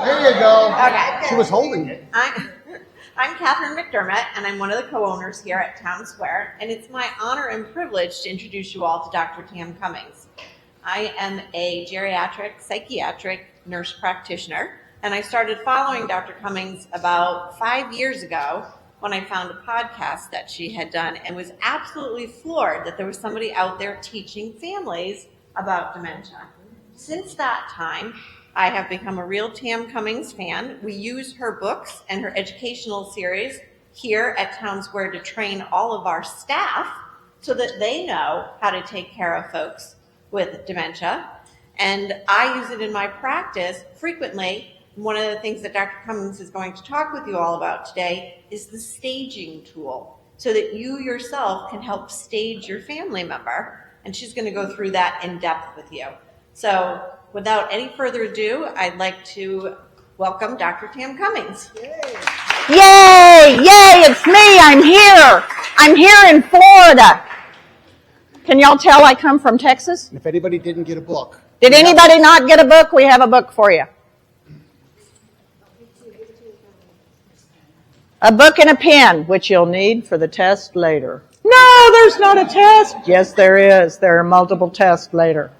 There you go. Okay. She was holding it. I'm Catherine McDermott, and I'm one of the co-owners here at Town Square, and it's my honor and privilege to introduce you all to Dr. Tam Cummings. I am a geriatric psychiatric nurse practitioner, and I started following Dr. Cummings about 5 years ago when I found a podcast that she had done and was absolutely floored that there was somebody out there teaching families about dementia. Since that time, I have become a real Tam Cummings fan. We use her books and her educational series here at Town Square to train all of our staff so that they know how to take care of folks with dementia. And I use it in my practice frequently. One of the things that Dr. Cummings is going to talk with you all about today is the staging tool so that you yourself can help stage your family member. And she's going to go through that in depth with you. So without any further ado, I'd like to welcome Dr. Tam Cummings. Yay! Yay! It's me. I'm here. I'm here in Florida. Can y'all tell I come from Texas? And if anybody didn't get a book. Did anybody not get a book? We have a book for you. A book and a pen, which you'll need for the test later. No, there's not a test. Yes, there is. There are multiple tests later.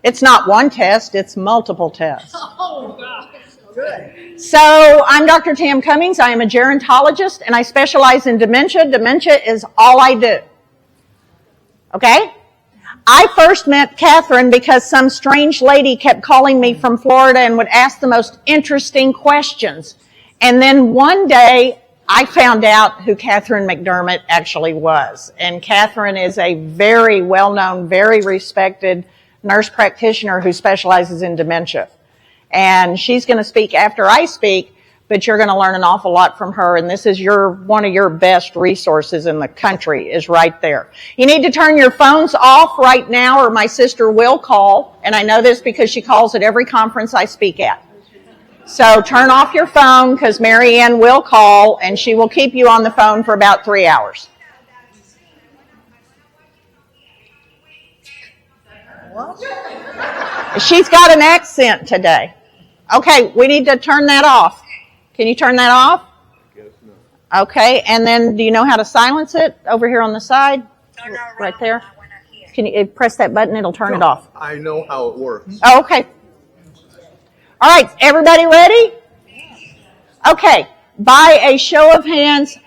It's not one test, it's multiple tests. Oh, gosh. Good. So I'm Dr. Tam Cummings. I am a gerontologist, and I specialize in dementia. Dementia is all I do. Okay? I first met Catherine because some strange lady kept calling me from Florida and would ask the most interesting questions. And then one day, I found out who Catherine McDermott actually was. And Catherine is a very well-known, very respected nurse practitioner who specializes in dementia. And she's going to speak after I speak, but you're going to learn an awful lot from her. And this is one of your best resources in the country is right there. You need to turn your phones off right now or my sister will call. And I know this because she calls at every conference I speak at. So turn off your phone because Mary Ann will call and she will keep you on the phone for about 3 hours. What? She's got an accent today. Okay, we need to turn that off. Can you turn that off? Yes, no. Okay, and then do you know how to silence it over here on the side? Right there. Can you press that button? It'll turn it off. I know how it works. Oh, okay. All right, everybody ready? Okay, by a show of hands.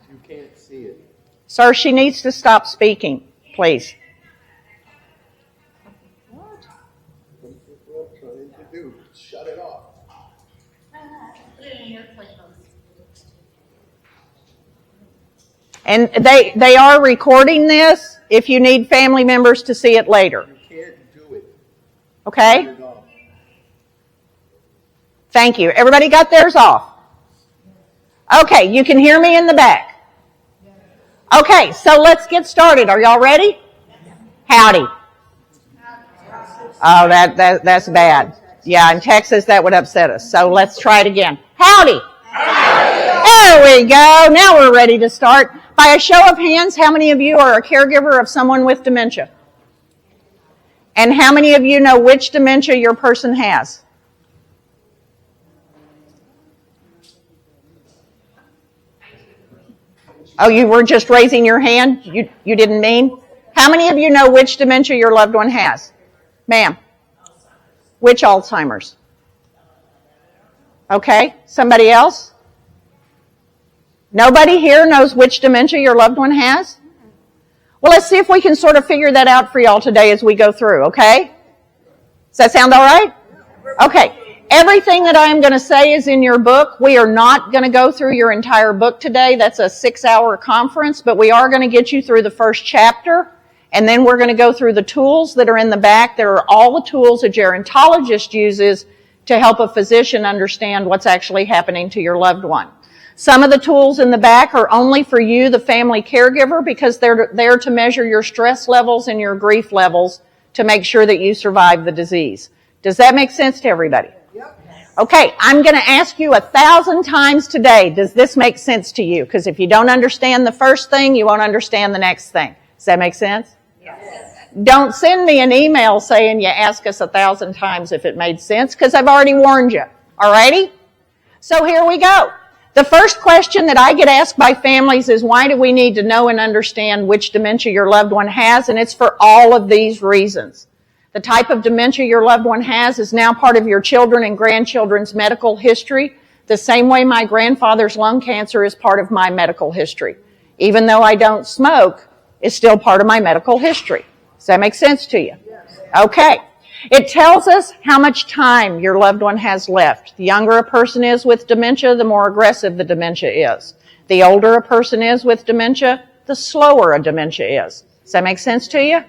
You can't see it. Sir, she needs to stop speaking, please. What are you trying to do? Shut it off. And they are recording this if you need family members to see it later. You can't do it. Okay? Shut it off. Thank you. Everybody got theirs off? Okay, you can hear me in the back. Okay, so let's get started. Are y'all ready? Howdy. Oh, that's bad. Yeah, in Texas that would upset us. So let's try it again. Howdy. There we go. Now we're ready to start. By a show of hands, how many of you are a caregiver of someone with dementia? And how many of you know which dementia your person has? Oh, you were just raising your hand? You didn't mean? How many of you know which dementia your loved one has? Ma'am. Which Alzheimer's? Okay. Somebody else? Nobody here knows which dementia your loved one has? Well, let's see if we can sort of figure that out for y'all today as we go through, okay? Does that sound all right? Okay. Everything that I am going to say is in your book. We are not going to go through your entire book today. That's a 6-hour conference, but we are going to get you through the first chapter, and then we're going to go through the tools that are in the back. There are all the tools a gerontologist uses to help a physician understand what's actually happening to your loved one. Some of the tools in the back are only for you, the family caregiver, because they're there to measure your stress levels and your grief levels to make sure that you survive the disease. Does that make sense to everybody? Okay, I'm going to ask you 1,000 times today, does this make sense to you? Because if you don't understand the first thing, you won't understand the next thing. Does that make sense? Yes. Don't send me an email saying you ask us 1,000 times if it made sense, because I've already warned you. Alrighty? So here we go. The first question that I get asked by families is, why do we need to know and understand which dementia your loved one has? And it's for all of these reasons. The type of dementia your loved one has is now part of your children and grandchildren's medical history, the same way my grandfather's lung cancer is part of my medical history. Even though I don't smoke, it's still part of my medical history. Does that make sense to you? Okay. It tells us how much time your loved one has left. The younger a person is with dementia, the more aggressive the dementia is. The older a person is with dementia, the slower a dementia is. Does that make sense to you?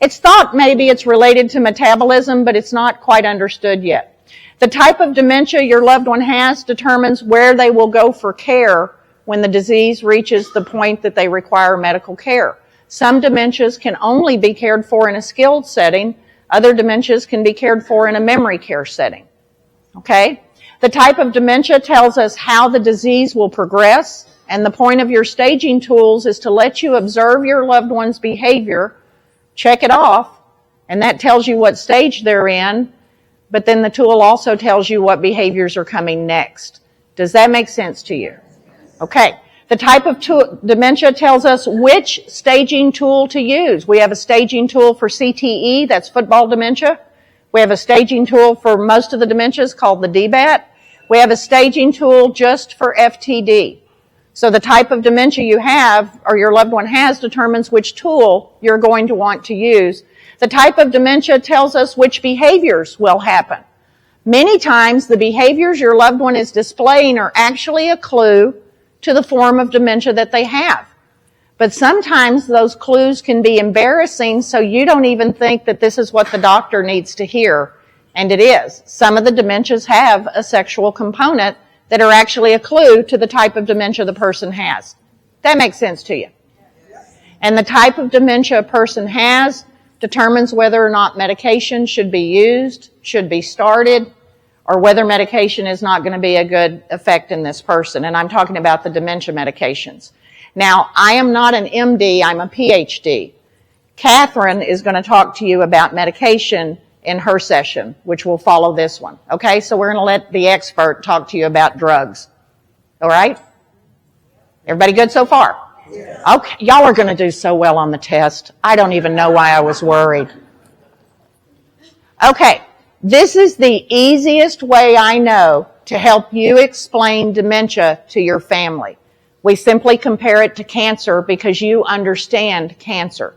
It's thought maybe it's related to metabolism, but it's not quite understood yet. The type of dementia your loved one has determines where they will go for care when the disease reaches the point that they require medical care. Some dementias can only be cared for in a skilled setting. Other dementias can be cared for in a memory care setting. Okay? The type of dementia tells us how the disease will progress, and the point of your staging tools is to let you observe your loved one's behavior, check it off, and that tells you what stage they're in, but then the tool also tells you what behaviors are coming next. Does that make sense to you? Okay. The type of dementia tells us which staging tool to use. We have a staging tool for CTE, that's football dementia. We have a staging tool for most of the dementias called the DBAT. We have a staging tool just for FTD. So the type of dementia you have, or your loved one has, determines which tool you're going to want to use. The type of dementia tells us which behaviors will happen. Many times the behaviors your loved one is displaying are actually a clue to the form of dementia that they have. But sometimes those clues can be embarrassing, so you don't even think that this is what the doctor needs to hear, and it is. Some of the dementias have a sexual component that are actually a clue to the type of dementia the person has. That makes sense to you? And the type of dementia a person has determines whether or not medication should be used, should be started, or whether medication is not going to be a good effect in this person. And I'm talking about the dementia medications. Now, I am not an MD, I'm a PhD. Catherine is going to talk to you about medication in her session, which will follow this one. Okay, so we're going to let the expert talk to you about drugs. All right? Everybody good so far? Yeah. Okay, y'all are going to do so well on the test. I don't even know why I was worried. Okay. This is the easiest way I know to help you explain dementia to your family. We simply compare it to cancer because you understand cancer.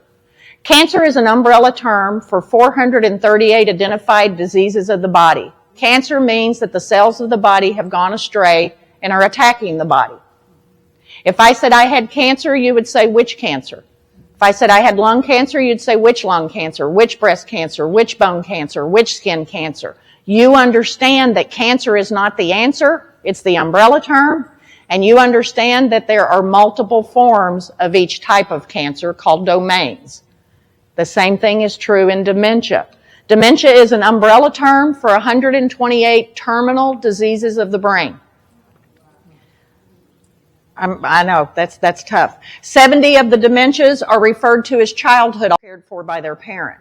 Cancer is an umbrella term for 438 identified diseases of the body. Cancer means that the cells of the body have gone astray and are attacking the body. If I said I had cancer, you would say, which cancer? If I said I had lung cancer, you'd say which lung cancer, which breast cancer, which bone cancer, which skin cancer. You understand that cancer is not the answer, it's the umbrella term, and you understand that there are multiple forms of each type of cancer called domains. The same thing is true in dementia. Dementia is an umbrella term for 128 terminal diseases of the brain. I know, that's tough. 70 of the dementias are referred to as childhood, cared for by their parent.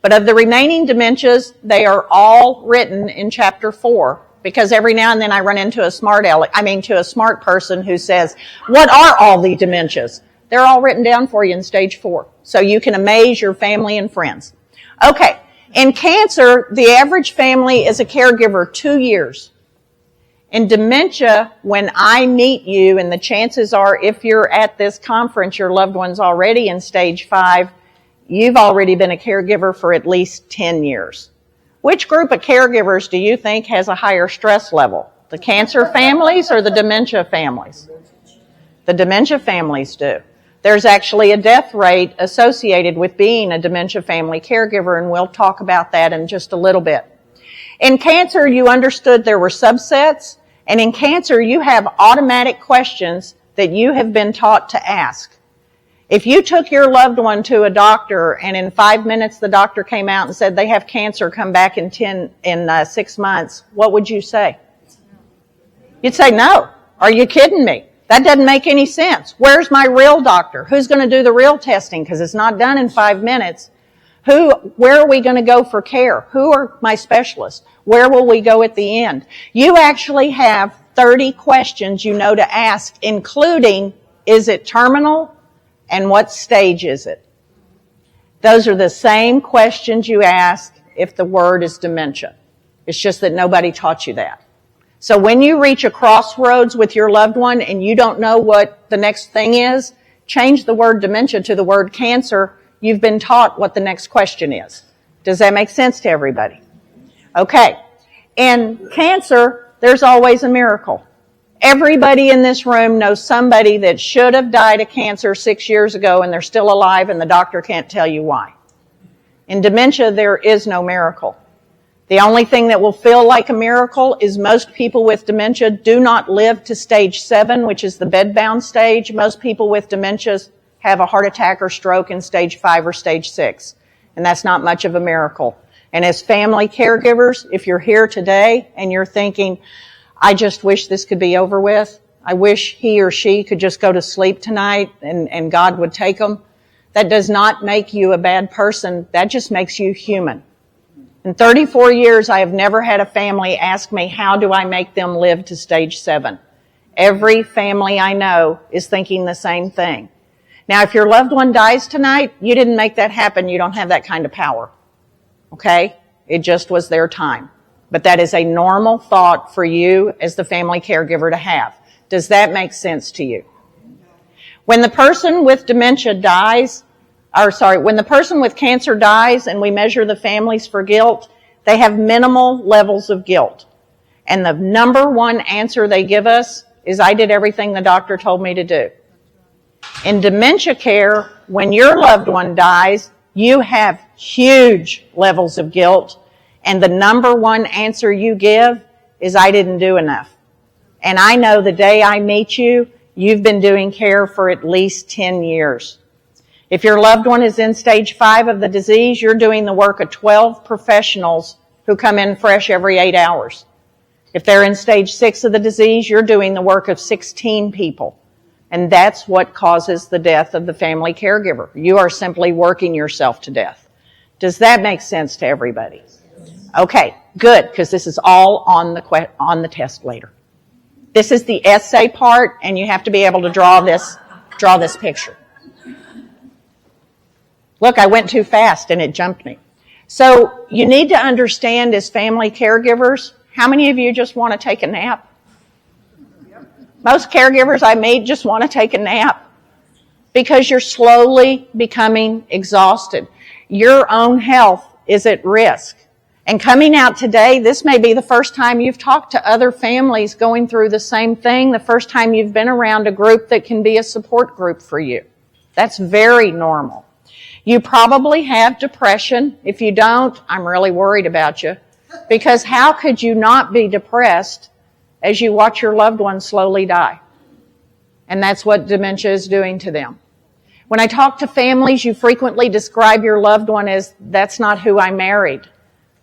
But of the remaining dementias, they are all written in Chapter 4, because every now and then I run into a smart person who says, what are all the dementias? They're all written down for you in Stage 4, so you can amaze your family and friends. Okay, in cancer, the average family is a caregiver 2 years. In dementia, when I meet you, and the chances are if you're at this conference, your loved one's already in Stage 5, you've already been a caregiver for at least 10 years. Which group of caregivers do you think has a higher stress level? The cancer families or the dementia families? The dementia families do. There's actually a death rate associated with being a dementia family caregiver, and we'll talk about that in just a little bit. In cancer, you understood there were subsets, and in cancer, you have automatic questions that you have been taught to ask. If you took your loved one to a doctor and in 5 minutes the doctor came out and said they have cancer, come back in 6 months, what would you say? You'd say, no. Are you kidding me? That doesn't make any sense. Where's my real doctor? Who's going to do the real testing? Because it's not done in 5 minutes. Where are we going to go for care? Who are my specialists? Where will we go at the end? You actually have 30 questions you know to ask, including, is it terminal and what stage is it? Those are the same questions you ask if the word is dementia. It's just that nobody taught you that. So when you reach a crossroads with your loved one and you don't know what the next thing is, change the word dementia to the word cancer. You've been taught what the next question is. Does that make sense to everybody? Okay. In cancer, there's always a miracle. Everybody in this room knows somebody that should have died of cancer 6 years ago and they're still alive and the doctor can't tell you why. In dementia, there is no miracle. The only thing that will feel like a miracle is most people with dementia do not live to stage 7, which is the bedbound stage. Most people with dementias have a heart attack or stroke in stage 5 or stage 6. And that's not much of a miracle. And as family caregivers, if you're here today and you're thinking, I just wish this could be over with, I wish he or she could just go to sleep tonight and God would take them, that does not make you a bad person. That just makes you human. In 34 years, I have never had a family ask me, how do I make them live to stage 7? Every family I know is thinking the same thing. Now, if your loved one dies tonight, you didn't make that happen. You don't have that kind of power. Okay? It just was their time. But that is a normal thought for you as the family caregiver to have. Does that make sense to you? When the person with dementia dies, when the person with cancer dies and we measure the families for guilt, they have minimal levels of guilt. And the number one answer they give us is, I did everything the doctor told me to do. In dementia care, when your loved one dies, you have huge levels of guilt. And the number one answer you give is, I didn't do enough. And I know the day I meet you, you've been doing care for at least 10 years. If your loved one is in stage 5 of the disease, you're doing the work of 12 professionals who come in fresh every 8 hours. If they're in stage 6 of the disease, you're doing the work of 16 people. And that's what causes the death of the family caregiver. You are simply working yourself to death. Does that make sense to everybody? Okay, good, because this is all on the test later. This is the essay part, and you have to be able to draw this picture. Look, I went too fast and it jumped me. So you need to understand as family caregivers, how many of you just want to take a nap? Most caregivers I meet just want to take a nap because you're slowly becoming exhausted. Your own health is at risk. And coming out today, this may be the first time you've talked to other families going through the same thing, the first time you've been around a group that can be a support group for you. That's very normal. You probably have depression. If you don't, I'm really worried about you. Because how could you not be depressed as you watch your loved one slowly die? And that's what dementia is doing to them. When I talk to families, you frequently describe your loved one as, that's not who I married.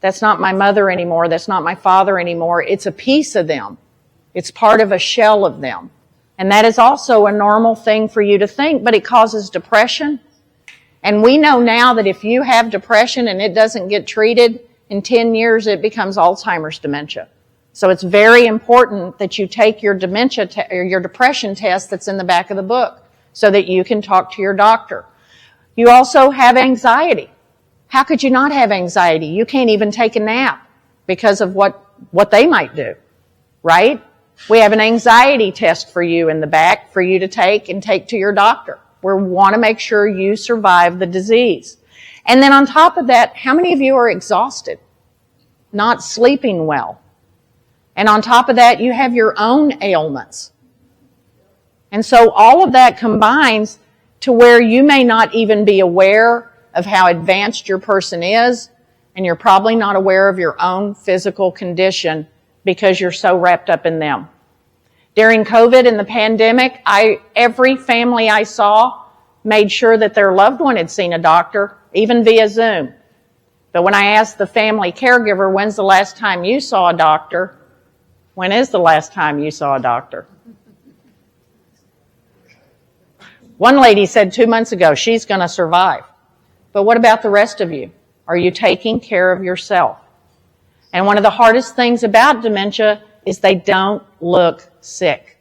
That's not my mother anymore. That's not my father anymore. It's a piece of them. It's part of a shell of them. And that is also a normal thing for you to think, but it causes depression. And we know now that if you have depression and it doesn't get treated, in 10 years it becomes Alzheimer's dementia. So it's very important that you take your dementia or your depression test that's in the back of the book so that you can talk to your doctor. You also have anxiety. How could you not have anxiety? You can't even take a nap because of what they might do, right? We have an anxiety test for you in the back for you to take and take to your doctor. We want to make sure you survive the disease. And then on top of that, how many of you are exhausted, not sleeping well? And on top of that, you have your own ailments. And so all of that combines to where you may not even be aware of how advanced your person is, and you're probably not aware of your own physical condition because you're so wrapped up in them. During COVID and the pandemic, every family I saw made sure that their loved one had seen a doctor, even via Zoom. But when I asked the family caregiver, when's the last time you saw a doctor? When is the last time you saw a doctor? One lady said 2 months ago, she's going to survive. But what about the rest of you? Are you taking care of yourself? And one of the hardest things about dementia is they don't look sick.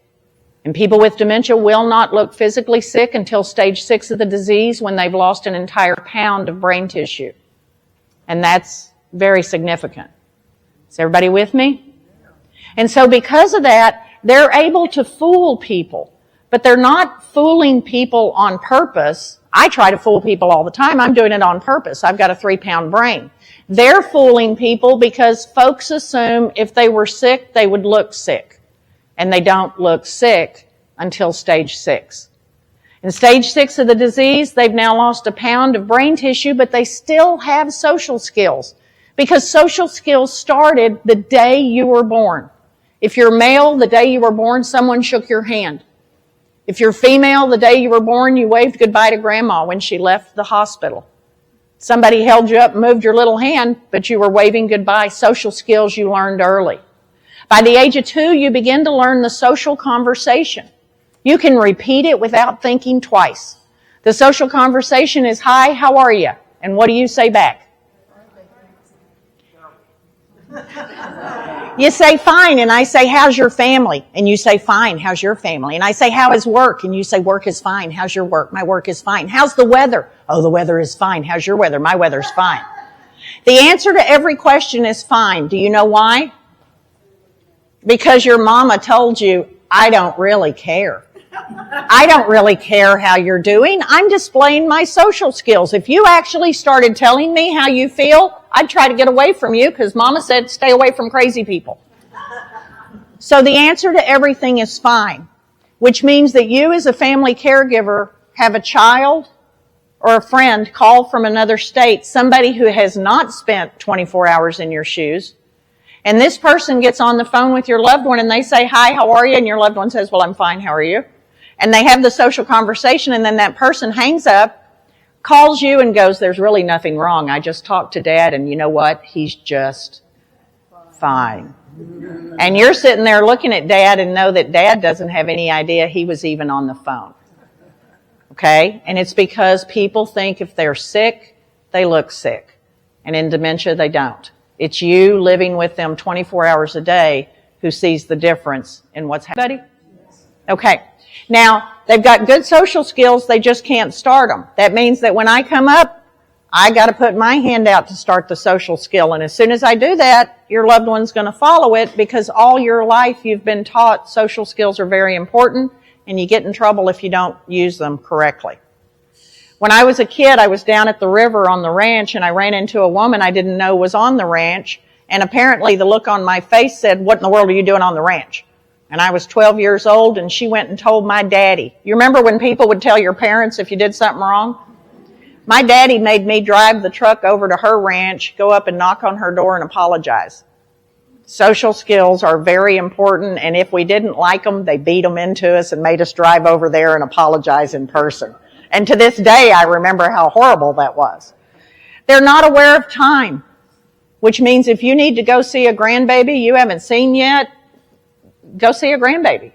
And people with dementia will not look physically sick until stage 6 of the disease, when they've lost an entire pound of brain tissue. And that's very significant. Is everybody with me? And so because of that, they're able to fool people. But they're not fooling people on purpose. I try to fool people all the time. I'm doing it on purpose. I've got a 3-pound brain. They're fooling people because folks assume if they were sick, they would look sick. And they don't look sick until stage 6. In stage 6 of the disease, they've now lost a pound of brain tissue, but they still have social skills. Because social skills started the day you were born. If you're male, the day you were born, someone shook your hand. If you're female, the day you were born, you waved goodbye to grandma when she left the hospital. Somebody held you up and moved your little hand, but you were waving goodbye. Social skills you learned early. By the age of 2, you begin to learn the social conversation. You can repeat it without thinking twice. The social conversation is, "Hi, how are you?" And what do you say back? You say, "Fine," and I say, "How's your family?" And you say, "Fine, how's your family?" And I say, "How is work?" And you say, "Work is fine. How's your work?" "My work is fine." "How's the weather?" "Oh, the weather is fine. How's your weather?" "My weather's fine." The answer to every question is fine. Do you know why? Because your mama told you, "I don't really care. I don't really care how you're doing. I'm displaying my social skills. If you actually started telling me how you feel, I'd try to get away from you because Mama said stay away from crazy people." So the answer to everything is fine, which means that you as a family caregiver have a child or a friend call from another state, somebody who has not spent 24 hours in your shoes, and this person gets on the phone with your loved one and they say, "Hi, how are you?" And your loved one says, "Well, I'm fine, how are you?" And they have the social conversation, and then that person hangs up, calls you and goes, "There's really nothing wrong. I just talked to Dad, and you know what? He's just fine." And you're sitting there looking at Dad and know that Dad doesn't have any idea he was even on the phone. Okay? And it's because people think if they're sick, they look sick. And in dementia, they don't. It's you living with them 24 hours a day who sees the difference in what's happening. Okay. Now, they've got good social skills, they just can't start them. That means that when I come up, I got to put my hand out to start the social skill. And as soon as I do that, your loved one's going to follow it because all your life you've been taught social skills are very important and you get in trouble if you don't use them correctly. When I was a kid, I was down at the river on the ranch and I ran into a woman I didn't know was on the ranch. And apparently the look on my face said, "What in the world are you doing on the ranch?" And I was 12 years old, and she went and told my daddy. You remember when people would tell your parents if you did something wrong? My daddy made me drive the truck over to her ranch, go up and knock on her door and apologize. Social skills are very important, and if we didn't like them, they beat them into us and made us drive over there and apologize in person. And to this day, I remember how horrible that was. They're not aware of time, which means if you need to go see a grandbaby you haven't seen yet, go see a grandbaby.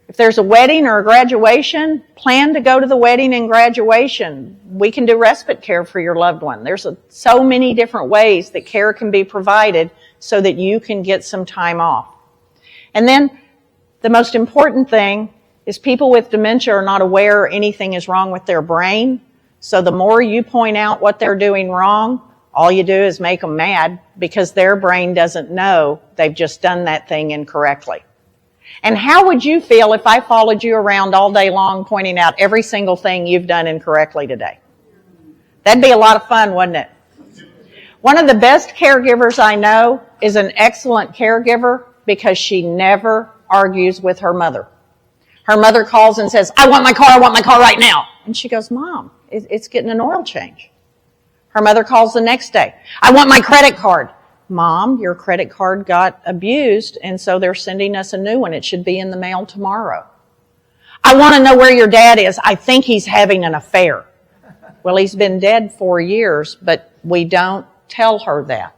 If there's a wedding or a graduation, plan to go to the wedding and graduation. We can do respite care for your loved one. There's so many different ways that care can be provided so that you can get some time off. And then the most important thing is people with dementia are not aware anything is wrong with their brain. So the more you point out what they're doing wrong, all you do is make them mad because their brain doesn't know they've just done that thing incorrectly. And how would you feel if I followed you around all day long pointing out every single thing you've done incorrectly today? That'd be a lot of fun, wouldn't it? One of the best caregivers I know is an excellent caregiver because she never argues with her mother. Her mother calls and says, I want my car right now." And she goes, "Mom, it's getting an oil change." Her mother calls the next day, "I want my credit card." "Mom, your credit card got abused, and so they're sending us a new one. It should be in the mail tomorrow." "I want to know where your dad is. I think he's having an affair." Well, he's been dead 4 years, but we don't tell her that.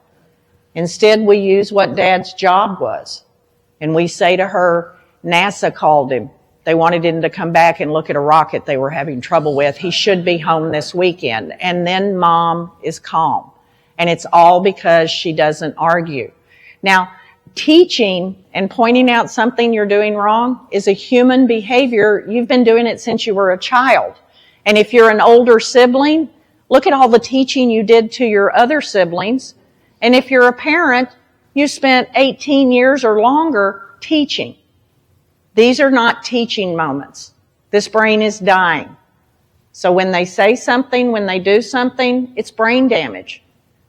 Instead, we use what Dad's job was. And we say to her, NASA called him. They wanted him to come back and look at a rocket they were having trouble with. He should be home this weekend. And then Mom is calm. And it's all because she doesn't argue. Now, teaching and pointing out something you're doing wrong is a human behavior. You've been doing it since you were a child. And if you're an older sibling, look at all the teaching you did to your other siblings. And if you're a parent, you spent 18 years or longer teaching. These are not teaching moments. This brain is dying. So when they say something, when they do something, it's brain damage.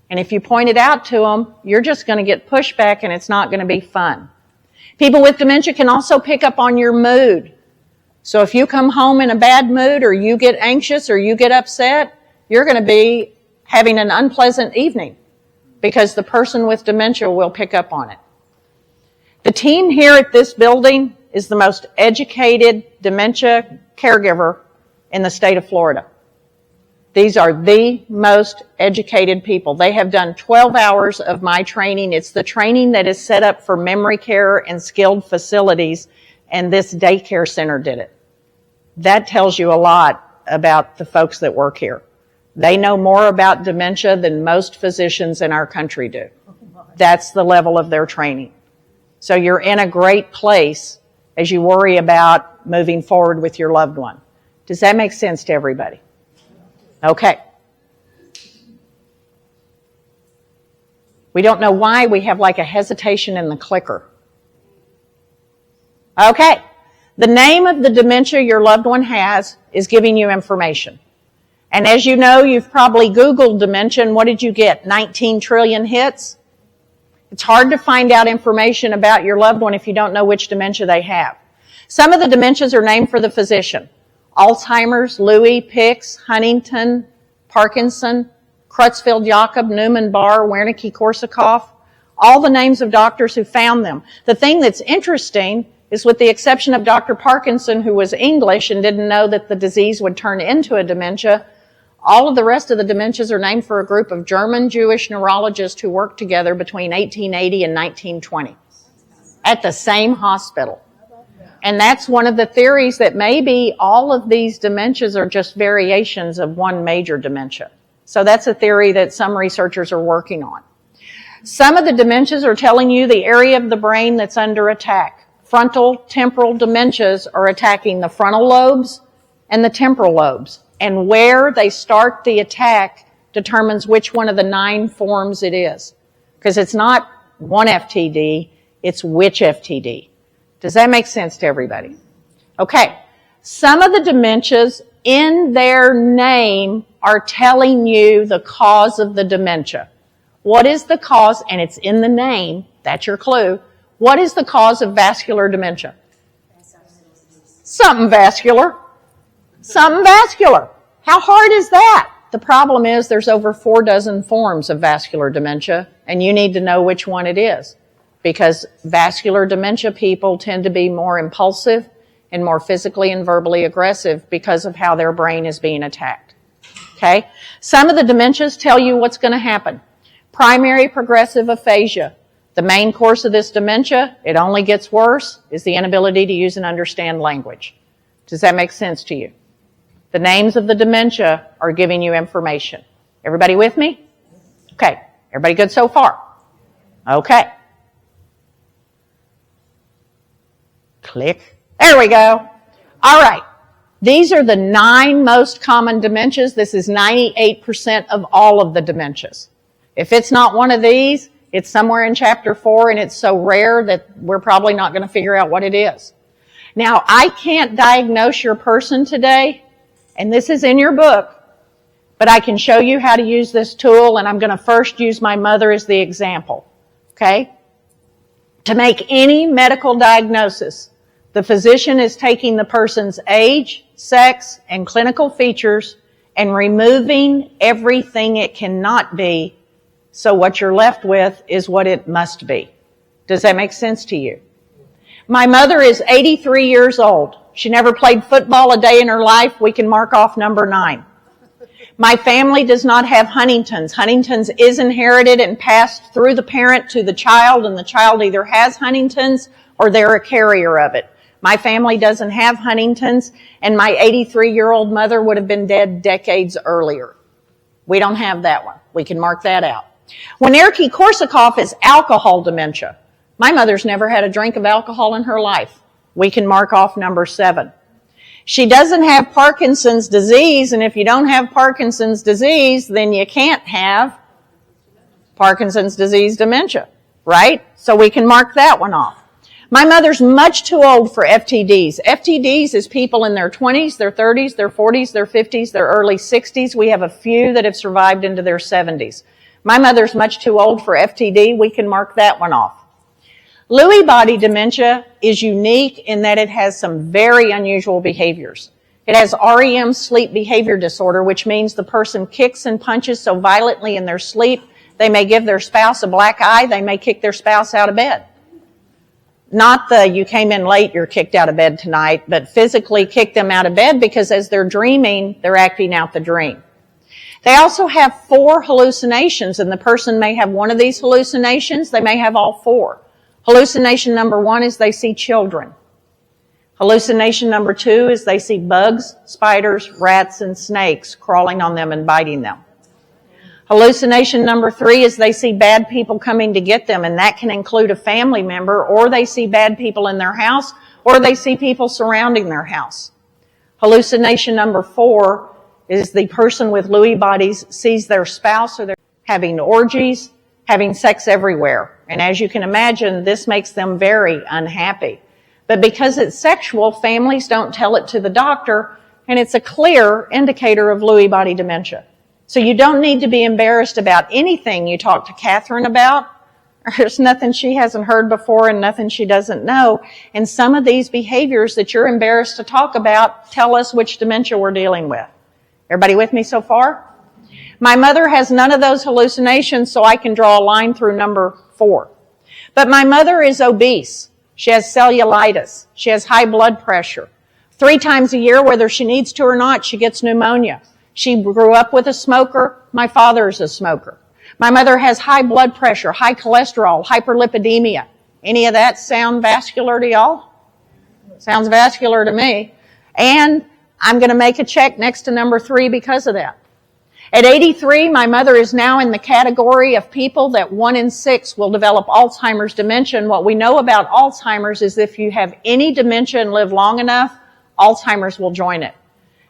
And if you point it out to them, you're just going to get pushback and it's not going to be fun. People with dementia can also pick up on your mood. So if you come home in a bad mood or you get anxious or you get upset, you're going to be having an unpleasant evening because the person with dementia will pick up on it. The team here at this building is the most educated dementia caregiver in the state of Florida. These are the most educated people. They have done 12 hours of my training. It's the training that is set up for memory care and skilled facilities, and this daycare center did it. That tells you a lot about the folks that work here. They know more about dementia than most physicians in our country do. That's the level of their training. So you're in a great place as you worry about moving forward with your loved one. Does that make sense to everybody? Okay. We don't know why we have like a hesitation in the clicker. Okay. The name of the dementia your loved one has is giving you information. And as you know, you've probably Googled dementia, and what did you get? 19 trillion hits? It's hard to find out information about your loved one if you don't know which dementia they have. Some of the dementias are named for the physician. Alzheimer's, Lewy, Pick's, Huntington, Parkinson, Creutzfeldt-Jakob, Neumann-Barr, Wernicke-Korsakoff, all the names of doctors who found them. The thing that's interesting is with the exception of Dr. Parkinson, who was English and didn't know that the disease would turn into a dementia, all of the rest of the dementias are named for a group of German Jewish neurologists who worked together between 1880 and 1920 at the same hospital. And that's one of the theories that maybe all of these dementias are just variations of one major dementia. So that's a theory that some researchers are working on. Some of the dementias are telling you the area of the brain that's under attack. Frontal temporal dementias are attacking the frontal lobes and the temporal lobes. And where they start the attack determines which one of the 9 forms it is. Because it's not one FTD, it's which FTD. Does that make sense to everybody? Okay. Some of the dementias in their name are telling you the cause of the dementia. What is the cause? And it's in the name. That's your clue. What is the cause of vascular dementia? Something vascular. Something vascular. How hard is that? The problem is there's over 4 dozen forms of vascular dementia, and you need to know which one it is. Because vascular dementia people tend to be more impulsive and more physically and verbally aggressive because of how their brain is being attacked. Okay? Some of the dementias tell you what's going to happen. Primary progressive aphasia. The main course of this dementia, it only gets worse, is the inability to use and understand language. Does that make sense to you? The names of the dementia are giving you information. Everybody with me? Okay. Everybody good so far? Okay. Click. There we go. All right. These are the 9 most common dementias. This is 98% of all of the dementias. If it's not one of these, it's somewhere in chapter 4, and it's so rare that we're probably not going to figure out what it is. Now, I can't diagnose your person today, and this is in your book, but I can show you how to use this tool, and I'm going to first use my mother as the example. Okay? To make any medical diagnosis, the physician is taking the person's age, sex, and clinical features and removing everything it cannot be, so what you're left with is what it must be. Does that make sense to you? My mother is 83 years old. She never played football a day in her life. We can mark off number 9. My family does not have Huntington's. Huntington's is inherited and passed through the parent to the child, and the child either has Huntington's or they're a carrier of it. My family doesn't have Huntington's, and my 83-year-old mother would have been dead decades earlier. We don't have that one. We can mark that out. Wernicke-Korsakoff is alcohol dementia. My mother's never had a drink of alcohol in her life. We can mark off number 7. She doesn't have Parkinson's disease, and if you don't have Parkinson's disease, then you can't have Parkinson's disease dementia, right? So we can mark that one off. My mother's much too old for FTDs. FTDs is people in their 20s, their 30s, their 40s, their 50s, their early 60s. We have a few that have survived into their 70s. My mother's much too old for FTD. We can mark that one off. Lewy body dementia is unique in that it has some very unusual behaviors. It has REM sleep behavior disorder, which means the person kicks and punches so violently in their sleep, they may give their spouse a black eye, they may kick their spouse out of bed. Not the you came in late, you're kicked out of bed tonight, but physically kick them out of bed because as they're dreaming, they're acting out the dream. They also have 4 hallucinations, and the person may have one of these hallucinations, they may have all 4. Hallucination number 1 is they see children. Hallucination number 2 is they see bugs, spiders, rats, and snakes crawling on them and biting them. Hallucination number 3 is they see bad people coming to get them, and that can include a family member, or they see bad people in their house, or they see people surrounding their house. Hallucination number 4 is the person with Lewy bodies sees their spouse or they're having orgies, having sex everywhere. And as you can imagine, this makes them very unhappy. But because it's sexual, families don't tell it to the doctor, and it's a clear indicator of Lewy body dementia. So you don't need to be embarrassed about anything you talk to Catherine about. There's nothing she hasn't heard before and nothing she doesn't know. And some of these behaviors that you're embarrassed to talk about tell us which dementia we're dealing with. Everybody with me so far? My mother has none of those hallucinations, so I can draw a line through number 4. But my mother is obese. She has cellulitis. She has high blood pressure. 3 times a year, whether she needs to or not, she gets pneumonia. She grew up with a smoker. My father is a smoker. My mother has high blood pressure, high cholesterol, hyperlipidemia. Any of that sound vascular to y'all? Sounds vascular to me. And I'm going to make a check next to number 3 because of that. At 83, my mother is now in the category of people that 1 in 6 will develop Alzheimer's dementia. And what we know about Alzheimer's is if you have any dementia and live long enough, Alzheimer's will join it.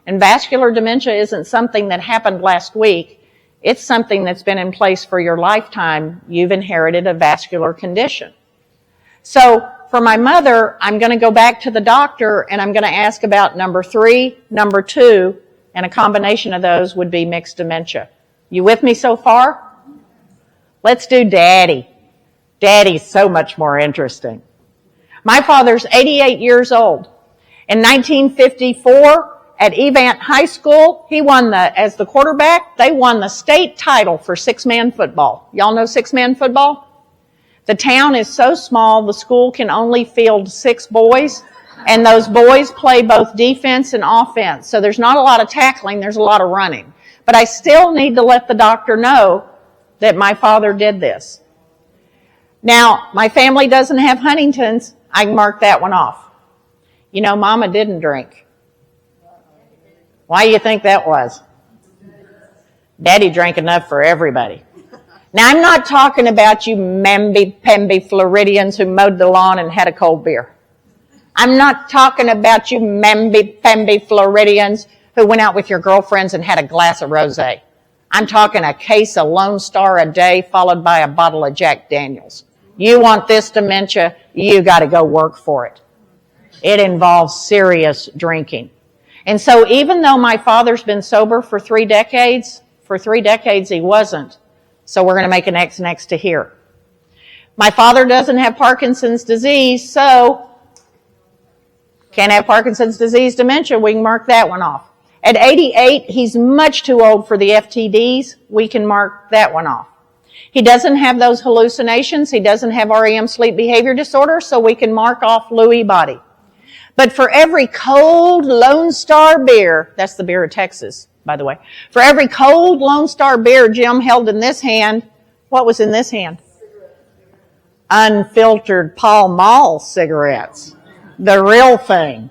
And vascular dementia isn't something that happened last week. It's something that's been in place for your lifetime. You've inherited a vascular condition. So for my mother, I'm going to go back to the doctor and I'm going to ask about number 3, number 2, and a combination of those would be mixed dementia. You with me so far? Let's do Daddy. Daddy's so much more interesting. My father's 88 years old. In 1954, at Evant High School, he won as the quarterback, they won the state title for 6-man football. Y'all know 6-man football? The town is so small, the school can only field 6 boys, and those boys play both defense and offense. So there's not a lot of tackling, there's a lot of running. But I still need to let the doctor know that my father did this. Now, my family doesn't have Huntington's. I can mark that one off. You know, Mama didn't drink. Why do you think that was? Daddy drank enough for everybody. Now, I'm not talking about you mamby-pamby Floridians who mowed the lawn and had a cold beer. I'm not talking about you mamby-pamby Floridians who went out with your girlfriends and had a glass of rosé. I'm talking a case of Lone Star a day followed by a bottle of Jack Daniels. You want this dementia, you got to go work for it. It involves serious drinking. And so even though my father's been sober for 3 decades, he wasn't. So we're going to make an X next to here. My father doesn't have Parkinson's disease, so can't have Parkinson's disease dementia. We can mark that one off. At 88, he's much too old for the FTDs. We can mark that one off. He doesn't have those hallucinations. He doesn't have REM sleep behavior disorder, so we can mark off Lewy body. But for every cold Lone Star beer, that's the beer of Texas, by the way. For every cold Lone Star beer Jim held in this hand, what was in this hand? Unfiltered Pall Mall cigarettes. The real thing.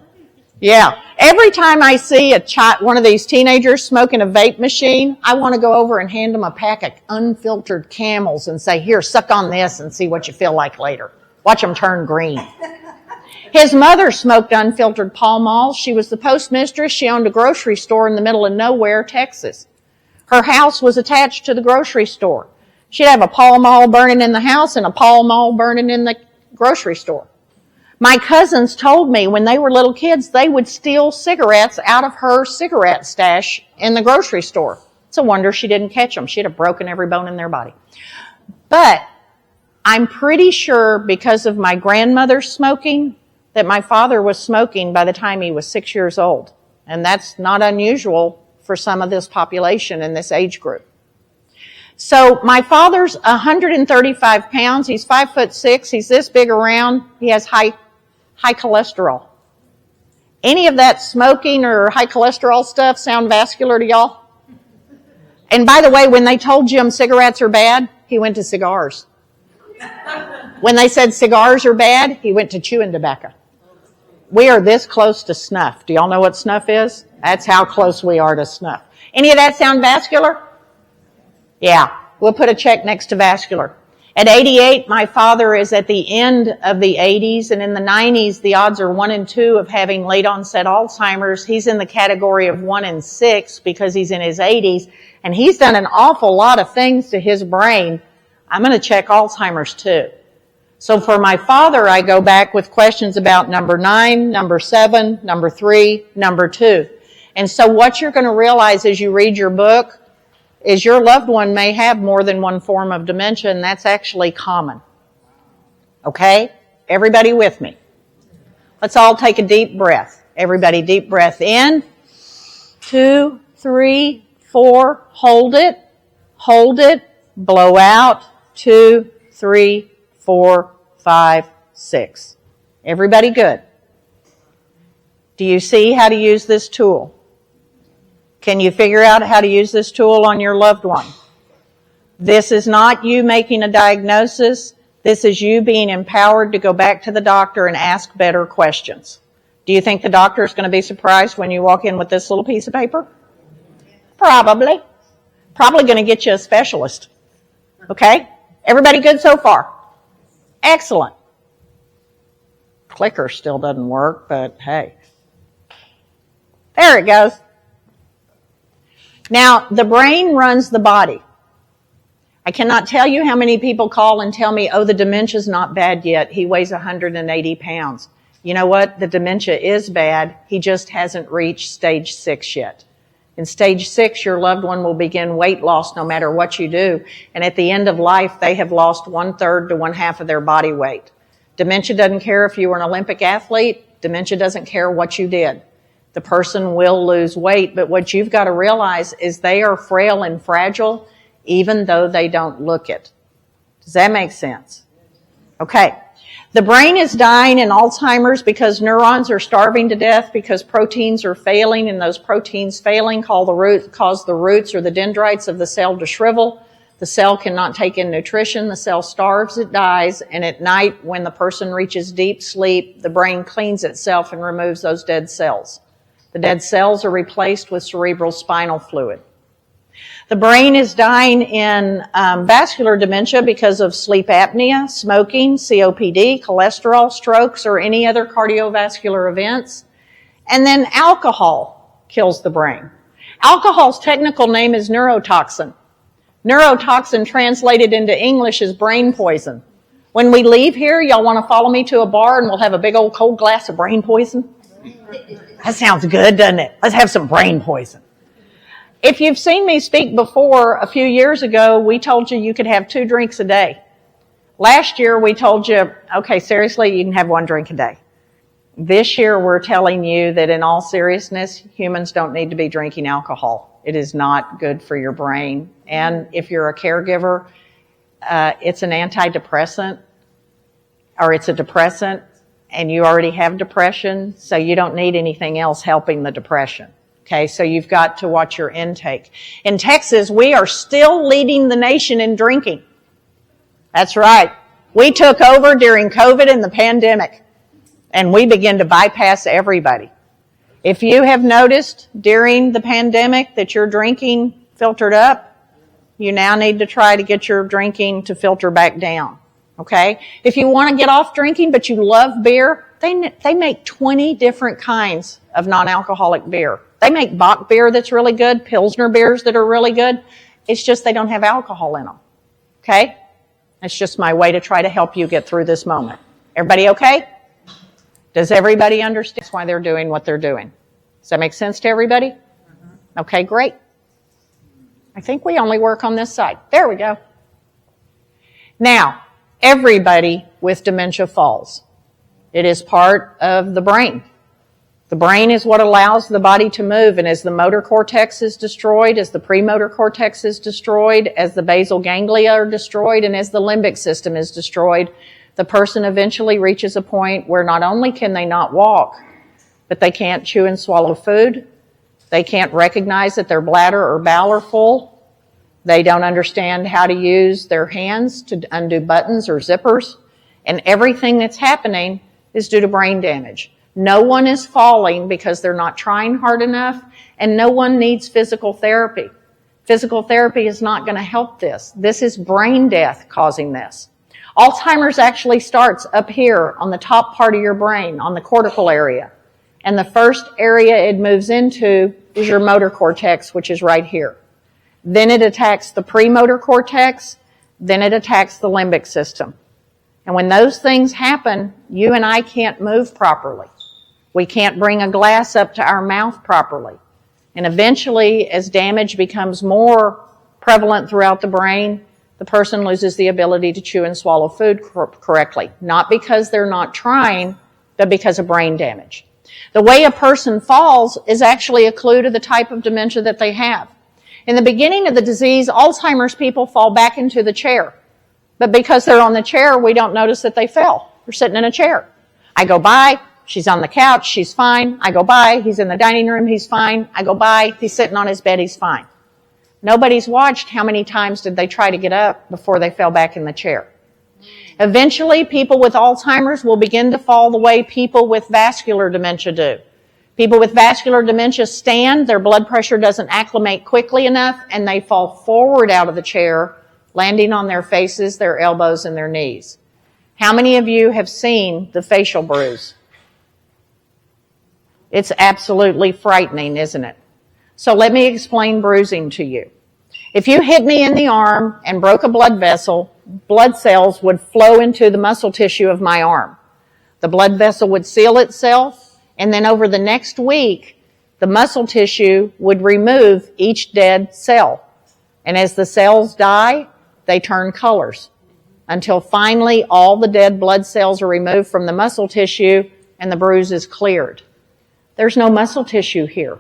Yeah. Every time I see one of these teenagers smoking a vape machine, I want to go over and hand them a pack of unfiltered Camels and say, here, suck on this and see what you feel like later. Watch them turn green. His mother smoked unfiltered Pall Mall. She was the postmistress. She owned a grocery store in the middle of nowhere, Texas. Her house was attached to the grocery store. She'd have a Pall Mall burning in the house and a Pall Mall burning in the grocery store. My cousins told me when they were little kids, they would steal cigarettes out of her cigarette stash in the grocery store. It's a wonder she didn't catch them. She'd have broken every bone in their body. But I'm pretty sure because of my grandmother smoking that my father was smoking by the time he was 6 years old. And that's not unusual for some of this population in this age group. So my father's 135 pounds. He's 5'6". He's this big around. He has high cholesterol. Any of that smoking or high cholesterol stuff sound vascular to y'all? And by the way, when they told Jim cigarettes are bad, he went to cigars. When they said cigars are bad, he went to chewing tobacco. We are this close to snuff. Do y'all know what snuff is? That's how close we are to snuff. Any of that sound vascular? Yeah, we'll put a check next to vascular. At 88, my father is at the end of the 80s, and in the 90s, the odds are 1 in 2 of having late onset Alzheimer's. He's in the category of 1 in 6 because he's in his 80s, and he's done an awful lot of things to his brain. I'm going to check Alzheimer's too. So for my father, I go back with questions about number 9, number 7, number 3, number 2. And so what you're going to realize as you read your book is your loved one may have more than one form of dementia, and that's actually common. Okay? Everybody with me? Let's all take a deep breath. Everybody, deep breath in. 2, 3, 4. Hold it. Hold it. Blow out. 2, 3, 4, 5, 6. Everybody good? Do you see how to use this tool? Can you figure out how to use this tool on your loved one? This is not you making a diagnosis. This is you being empowered to go back to the doctor and ask better questions. Do you think the doctor is going to be surprised when you walk in with this little piece of paper? Probably. Probably going to get you a specialist. Okay? Everybody good so far? Excellent. Clicker still doesn't work, but hey. There it goes. Now, the brain runs the body. I cannot tell you how many people call and tell me, oh, the dementia's not bad yet. He weighs 180 pounds. You know what? The dementia is bad. He just hasn't reached stage 6 yet. In stage 6, your loved one will begin weight loss no matter what you do. And at the end of life, they have lost 1/3 to 1/2 of their body weight. Dementia doesn't care if you were an Olympic athlete. Dementia doesn't care what you did. The person will lose weight, but what you've got to realize is they are frail and fragile even though they don't look it. Does that make sense? Okay. The brain is dying in Alzheimer's because neurons are starving to death because proteins are failing, and those proteins failing cause the roots or the dendrites of the cell to shrivel. The cell cannot take in nutrition. The cell starves, it dies, and at night when the person reaches deep sleep, the brain cleans itself and removes those dead cells. The dead cells are replaced with cerebral spinal fluid. The brain is dying in vascular dementia because of sleep apnea, smoking, COPD, cholesterol, strokes, or any other cardiovascular events. And then alcohol kills the brain. Alcohol's technical name is neurotoxin. Neurotoxin translated into English is brain poison. When we leave here, y'all want to follow me to a bar and we'll have a big old cold glass of brain poison? That sounds good, doesn't it? Let's have some brain poison. If you've seen me speak before, a few years ago, we told you could have 2 drinks a day. Last year, we told you, okay, seriously, you can have 1 drink a day. This year, we're telling you that in all seriousness, humans don't need to be drinking alcohol. It is not good for your brain. And if you're a caregiver, it's an antidepressant, or it's a depressant, and you already have depression, so you don't need anything else helping the depression. Okay, so you've got to watch your intake. In Texas, we are still leading the nation in drinking. That's right. We took over during COVID and the pandemic, and we began to bypass everybody. If you have noticed during the pandemic that your drinking filtered up, you now need to try to get your drinking to filter back down, okay? If you want to get off drinking but you love beer, they make 20 different kinds of non-alcoholic beer. They make Bock beer that's really good, Pilsner beers that are really good. It's just they don't have alcohol in them, okay? That's just my way to try to help you get through this moment. Everybody okay? Does everybody understand why they're doing what they're doing? Does that make sense to everybody? Okay, great. I think we only work on this side. There we go. Now, everybody with dementia falls. It is part of the brain. The brain is what allows the body to move, and as the motor cortex is destroyed, as the premotor cortex is destroyed, as the basal ganglia are destroyed, and as the limbic system is destroyed, the person eventually reaches a point where not only can they not walk, but they can't chew and swallow food. They can't recognize that their bladder or bowel are full. They don't understand how to use their hands to undo buttons or zippers. And everything that's happening is due to brain damage. No one is falling because they're not trying hard enough, and no one needs physical therapy. Physical therapy is not going to help this. This is brain death causing this. Alzheimer's actually starts up here on the top part of your brain, on the cortical area. And the first area it moves into is your motor cortex, which is right here. Then it attacks the premotor cortex. Then it attacks the limbic system. And when those things happen, you and I can't move properly. We can't bring a glass up to our mouth properly. And eventually, as damage becomes more prevalent throughout the brain, the person loses the ability to chew and swallow food correctly. Not because they're not trying, but because of brain damage. The way a person falls is actually a clue to the type of dementia that they have. In the beginning of the disease, Alzheimer's people fall back into the chair. But because they're on the chair, we don't notice that they fell. They're sitting in a chair. I go by, she's on the couch, she's fine. I go by, he's in the dining room, he's fine. I go by, he's sitting on his bed, he's fine. Nobody's watched how many times did they try to get up before they fell back in the chair. Eventually, people with Alzheimer's will begin to fall the way people with vascular dementia do. People with vascular dementia stand, their blood pressure doesn't acclimate quickly enough, and they fall forward out of the chair, landing on their faces, their elbows, and their knees. How many of you have seen the facial bruise? It's absolutely frightening, isn't it? So let me explain bruising to you. If you hit me in the arm and broke a blood vessel, blood cells would flow into the muscle tissue of my arm. The blood vessel would seal itself, and then over the next week, the muscle tissue would remove each dead cell. And as the cells die, they turn colors until finally all the dead blood cells are removed from the muscle tissue and the bruise is cleared. There's no muscle tissue here.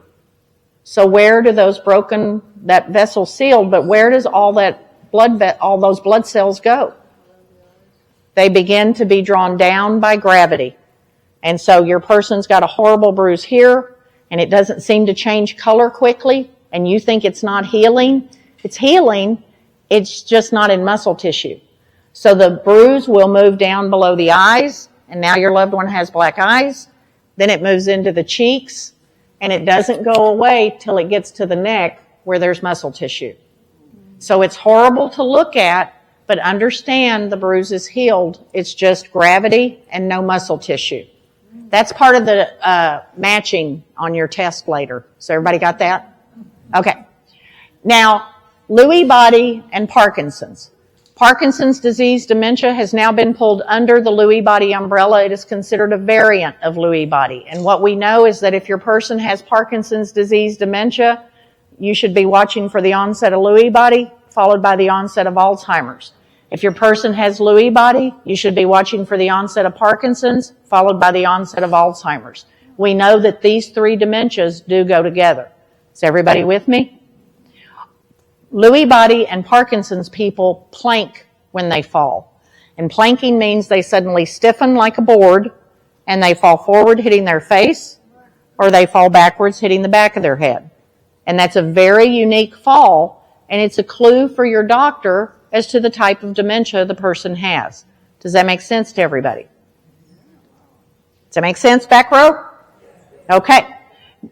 So where do that vessel sealed, but where does all those blood cells go? They begin to be drawn down by gravity. And so your person's got a horrible bruise here, and it doesn't seem to change color quickly, and you think it's not healing. It's healing, it's just not in muscle tissue. So the bruise will move down below the eyes, and now your loved one has black eyes. Then it moves into the cheeks, and it doesn't go away till it gets to the neck where there's muscle tissue. So it's horrible to look at, but understand the bruise is healed. It's just gravity and no muscle tissue. That's part of the matching on your test later. So everybody got that? Okay. Now, Lewy body and Parkinson's. Parkinson's disease dementia has now been pulled under the Lewy body umbrella. It is considered a variant of Lewy body. And what we know is that if your person has Parkinson's disease dementia, you should be watching for the onset of Lewy body, followed by the onset of Alzheimer's. If your person has Lewy body, you should be watching for the onset of Parkinson's, followed by the onset of Alzheimer's. We know that these three dementias do go together. Is everybody with me? Lewy body and Parkinson's people plank when they fall. And planking means they suddenly stiffen like a board and they fall forward hitting their face, or they fall backwards hitting the back of their head. And that's a very unique fall, and it's a clue for your doctor as to the type of dementia the person has. Does that make sense to everybody? Does that make sense, back row? Okay.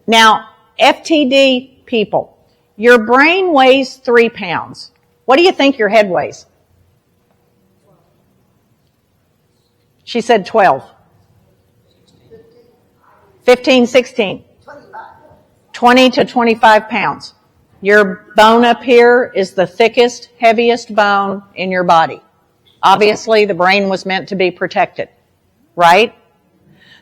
Now, FTD people, your brain weighs 3 pounds. What do you think your head weighs? She said 12. 15, 16. 20 to 25 pounds. Your bone up here is the thickest, heaviest bone in your body. Obviously, the brain was meant to be protected, right?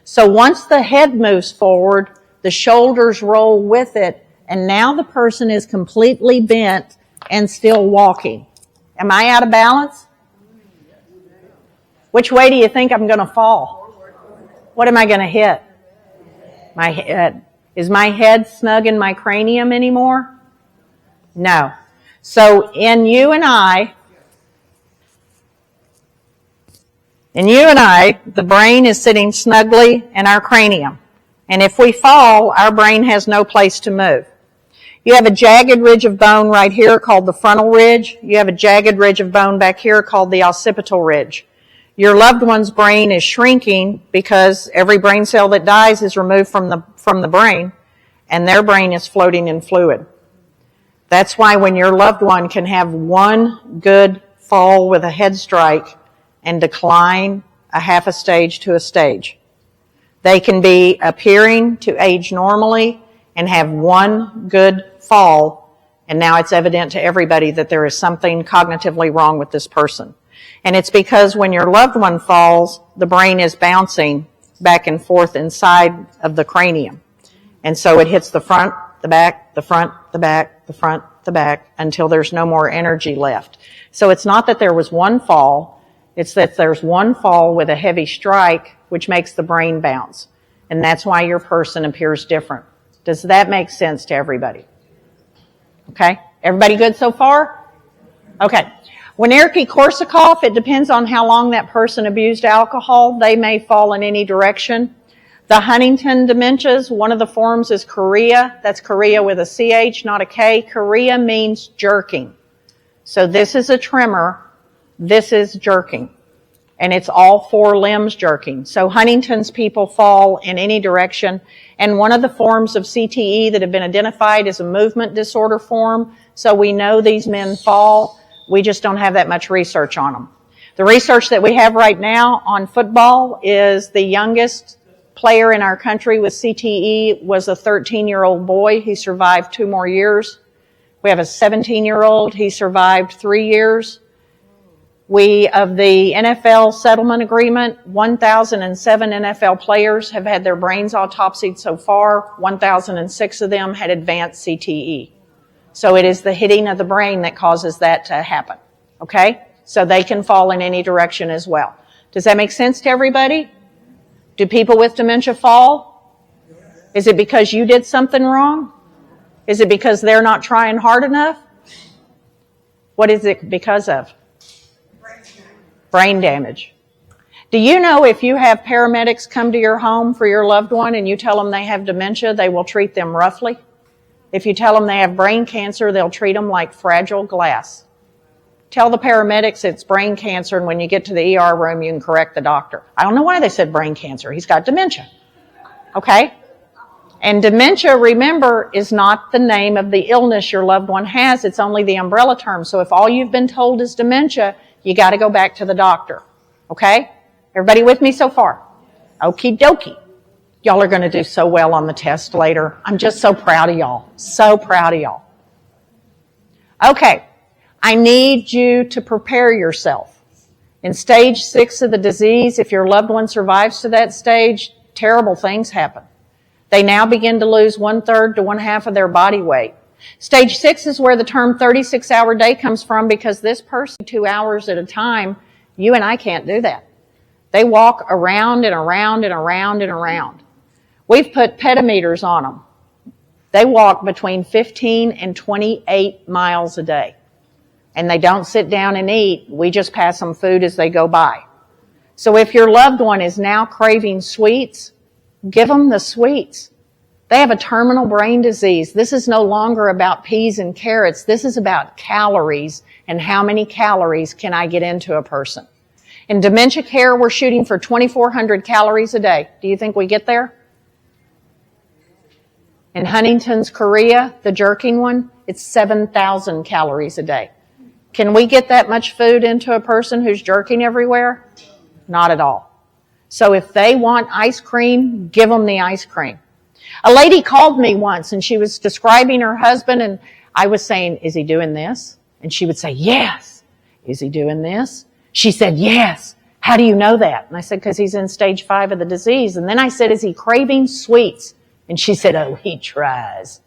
So once the head moves forward, the shoulders roll with it, and now the person is completely bent and still walking. Am I out of balance? Which way do you think I'm going to fall? What am I going to hit? My head. Is my head snug in my cranium anymore? No. So in you and I, the brain is sitting snugly in our cranium. And if we fall, our brain has no place to move. You have a jagged ridge of bone right here called the frontal ridge. You have a jagged ridge of bone back here called the occipital ridge. Your loved one's brain is shrinking because every brain cell that dies is removed from the brain, and their brain is floating in fluid. That's why when your loved one can have one good fall with a head strike and decline a half a stage to a stage. They can be appearing to age normally and have one good fall, and now it's evident to everybody that there is something cognitively wrong with this person. And it's because when your loved one falls, the brain is bouncing back and forth inside of the cranium. And so it hits the front, the back, the front, the back, the front, the back, until there's no more energy left. So it's not that there was one fall, it's that there's one fall with a heavy strike, which makes the brain bounce. And that's why your person appears different. Does that make sense to everybody? Okay? Everybody good so far? Okay. Winariki-Korsakoff, it depends on how long that person abused alcohol. They may fall in any direction. The Huntington dementias, one of the forms is chorea. That's chorea with a CH, not a K. Chorea means jerking. So this is a tremor. This is jerking. And it's all four limbs jerking. So Huntington's people fall in any direction. And one of the forms of CTE that have been identified is a movement disorder form. So we know these men fall. We just don't have that much research on them. The research that we have right now on football is the youngest player in our country with CTE was a 13-year-old boy. He survived 2 more years. We have a 17-year-old. He survived 3 years. Of the NFL settlement agreement, 1,007 NFL players have had their brains autopsied so far. 1,006 of them had advanced CTE. So it is the hitting of the brain that causes that to happen. Okay? So they can fall in any direction as well. Does that make sense to everybody? Do people with dementia fall? Is it because you did something wrong? Is it because they're not trying hard enough? What is it because of? Brain damage. Do you know if you have paramedics come to your home for your loved one and you tell them they have dementia, they will treat them roughly? If you tell them they have brain cancer, they'll treat them like fragile glass. Tell the paramedics it's brain cancer, and when you get to the ER room, you can correct the doctor. I don't know why they said brain cancer. He's got dementia. Okay? And dementia, remember, is not the name of the illness your loved one has. It's only the umbrella term. So if all you've been told is dementia, you got to go back to the doctor. Okay? Everybody with me so far? Okie dokie. Y'all are going to do so well on the test later. I'm just so proud of y'all. So proud of y'all. Okay. I need you to prepare yourself. In stage 6 of the disease, if your loved one survives to that stage, terrible things happen. They now begin to lose 1/3 to 1/2 of their body weight. Stage 6 is where the term 36-hour day comes from, because this person, 2 hours at a time, you and I can't do that. They walk around and around and around and around. We've put petameters on them. They walk between 15 and 28 miles a day. And they don't sit down and eat. We just pass them food as they go by. So if your loved one is now craving sweets, give them the sweets. They have a terminal brain disease. This is no longer about peas and carrots. This is about calories and how many calories can I get into a person. In dementia care, we're shooting for 2,400 calories a day. Do you think we get there? In Huntington's chorea, the jerking one, it's 7,000 calories a day. Can we get that much food into a person who's jerking everywhere? Not at all. So if they want ice cream, give them the ice cream. A lady called me once and she was describing her husband and I was saying, is he doing this? And she would say, yes. Is he doing this? She said, yes. How do you know that? And I said, because he's in stage 5 of the disease. And then I said, is he craving sweets? And she said, oh, he tries.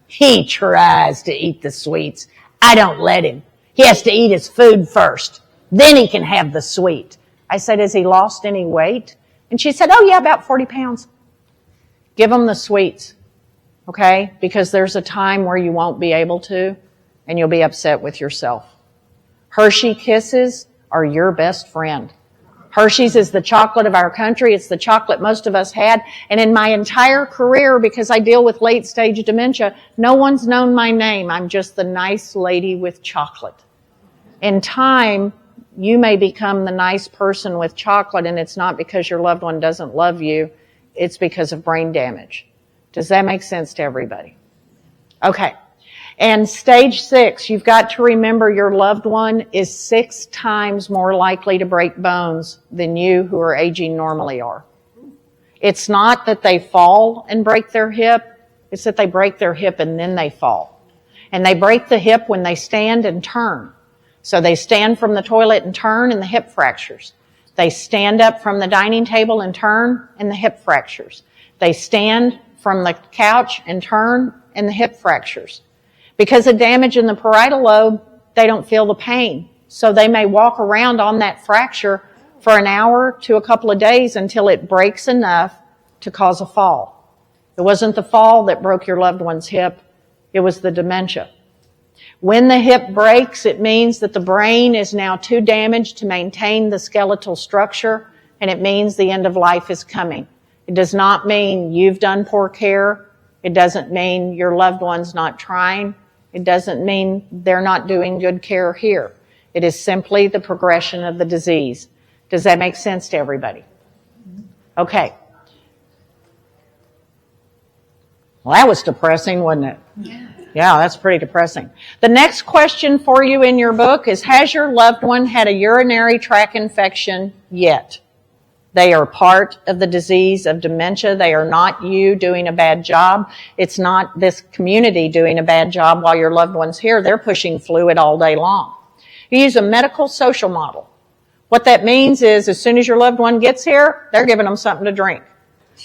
He tries to eat the sweets. I don't let him. He has to eat his food first. Then he can have the sweet. I said, has he lost any weight? And she said, oh yeah, about 40 pounds. Give him the sweets, okay? Because there's a time where you won't be able to, and you'll be upset with yourself. Hershey Kisses are your best friend. Hershey's is the chocolate of our country. It's the chocolate most of us had. And in my entire career, because I deal with late-stage dementia, no one's known my name. I'm just the nice lady with chocolate. In time, you may become the nice person with chocolate, and it's not because your loved one doesn't love you. It's because of brain damage. Does that make sense to everybody? Okay. And stage 6, you've got to remember your loved one is 6 times more likely to break bones than you who are aging normally are. It's not that they fall and break their hip. It's that they break their hip and then they fall. And they break the hip when they stand and turn. So they stand from the toilet and turn and the hip fractures. They stand up from the dining table and turn and the hip fractures. They stand from the couch and turn and the hip fractures. Because of damage in the parietal lobe, they don't feel the pain. So they may walk around on that fracture for an hour to a couple of days until it breaks enough to cause a fall. It wasn't the fall that broke your loved one's hip. It was the dementia. When the hip breaks, it means that the brain is now too damaged to maintain the skeletal structure, and it means the end of life is coming. It does not mean you've done poor care. It doesn't mean your loved one's not trying. It doesn't mean they're not doing good care here. It is simply the progression of the disease. Does that make sense to everybody? Okay. Well, that was depressing, wasn't it? Yeah, that's pretty depressing. The next question for you in your book is, has your loved one had a urinary tract infection yet? They are part of the disease of dementia. They are not you doing a bad job. It's not this community doing a bad job while your loved one's here. They're pushing fluid all day long. You use a medical social model. What that means is as soon as your loved one gets here, they're giving them something to drink.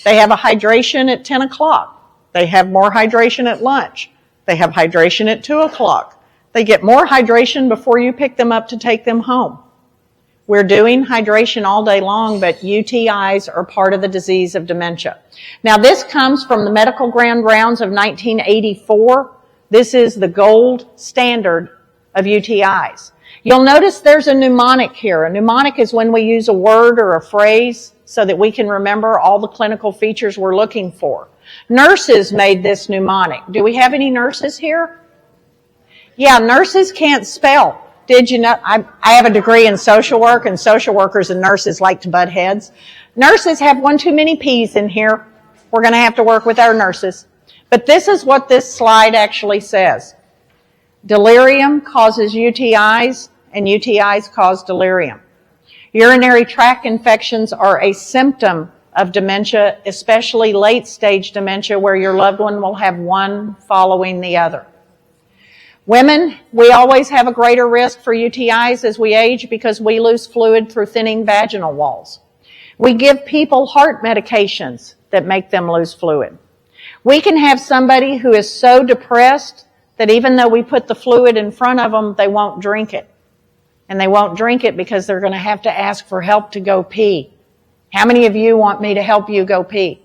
They have a hydration at 10 o'clock. They have more hydration at lunch. They have hydration at 2 o'clock. They get more hydration before you pick them up to take them home. We're doing hydration all day long, but UTIs are part of the disease of dementia. Now, this comes from the Medical Grand Rounds of 1984. This is the gold standard of UTIs. You'll notice there's a mnemonic here. A mnemonic is when we use a word or a phrase so that we can remember all the clinical features we're looking for. Nurses made this mnemonic. Do we have any nurses here? Yeah, nurses can't spell. Did you know? I have a degree in social work, and social workers and nurses like to butt heads. Nurses have one too many P's in here. We're going to have to work with our nurses. But this is what this slide actually says. Delirium causes UTIs, and UTIs cause delirium. Urinary tract infections are a symptom of dementia, especially late-stage dementia, where your loved one will have one following the other. Women, we always have a greater risk for UTIs as we age because we lose fluid through thinning vaginal walls. We give people heart medications that make them lose fluid. We can have somebody who is so depressed that even though we put the fluid in front of them, they won't drink it. And they won't drink it because they're going to have to ask for help to go pee. How many of you want me to help you go pee?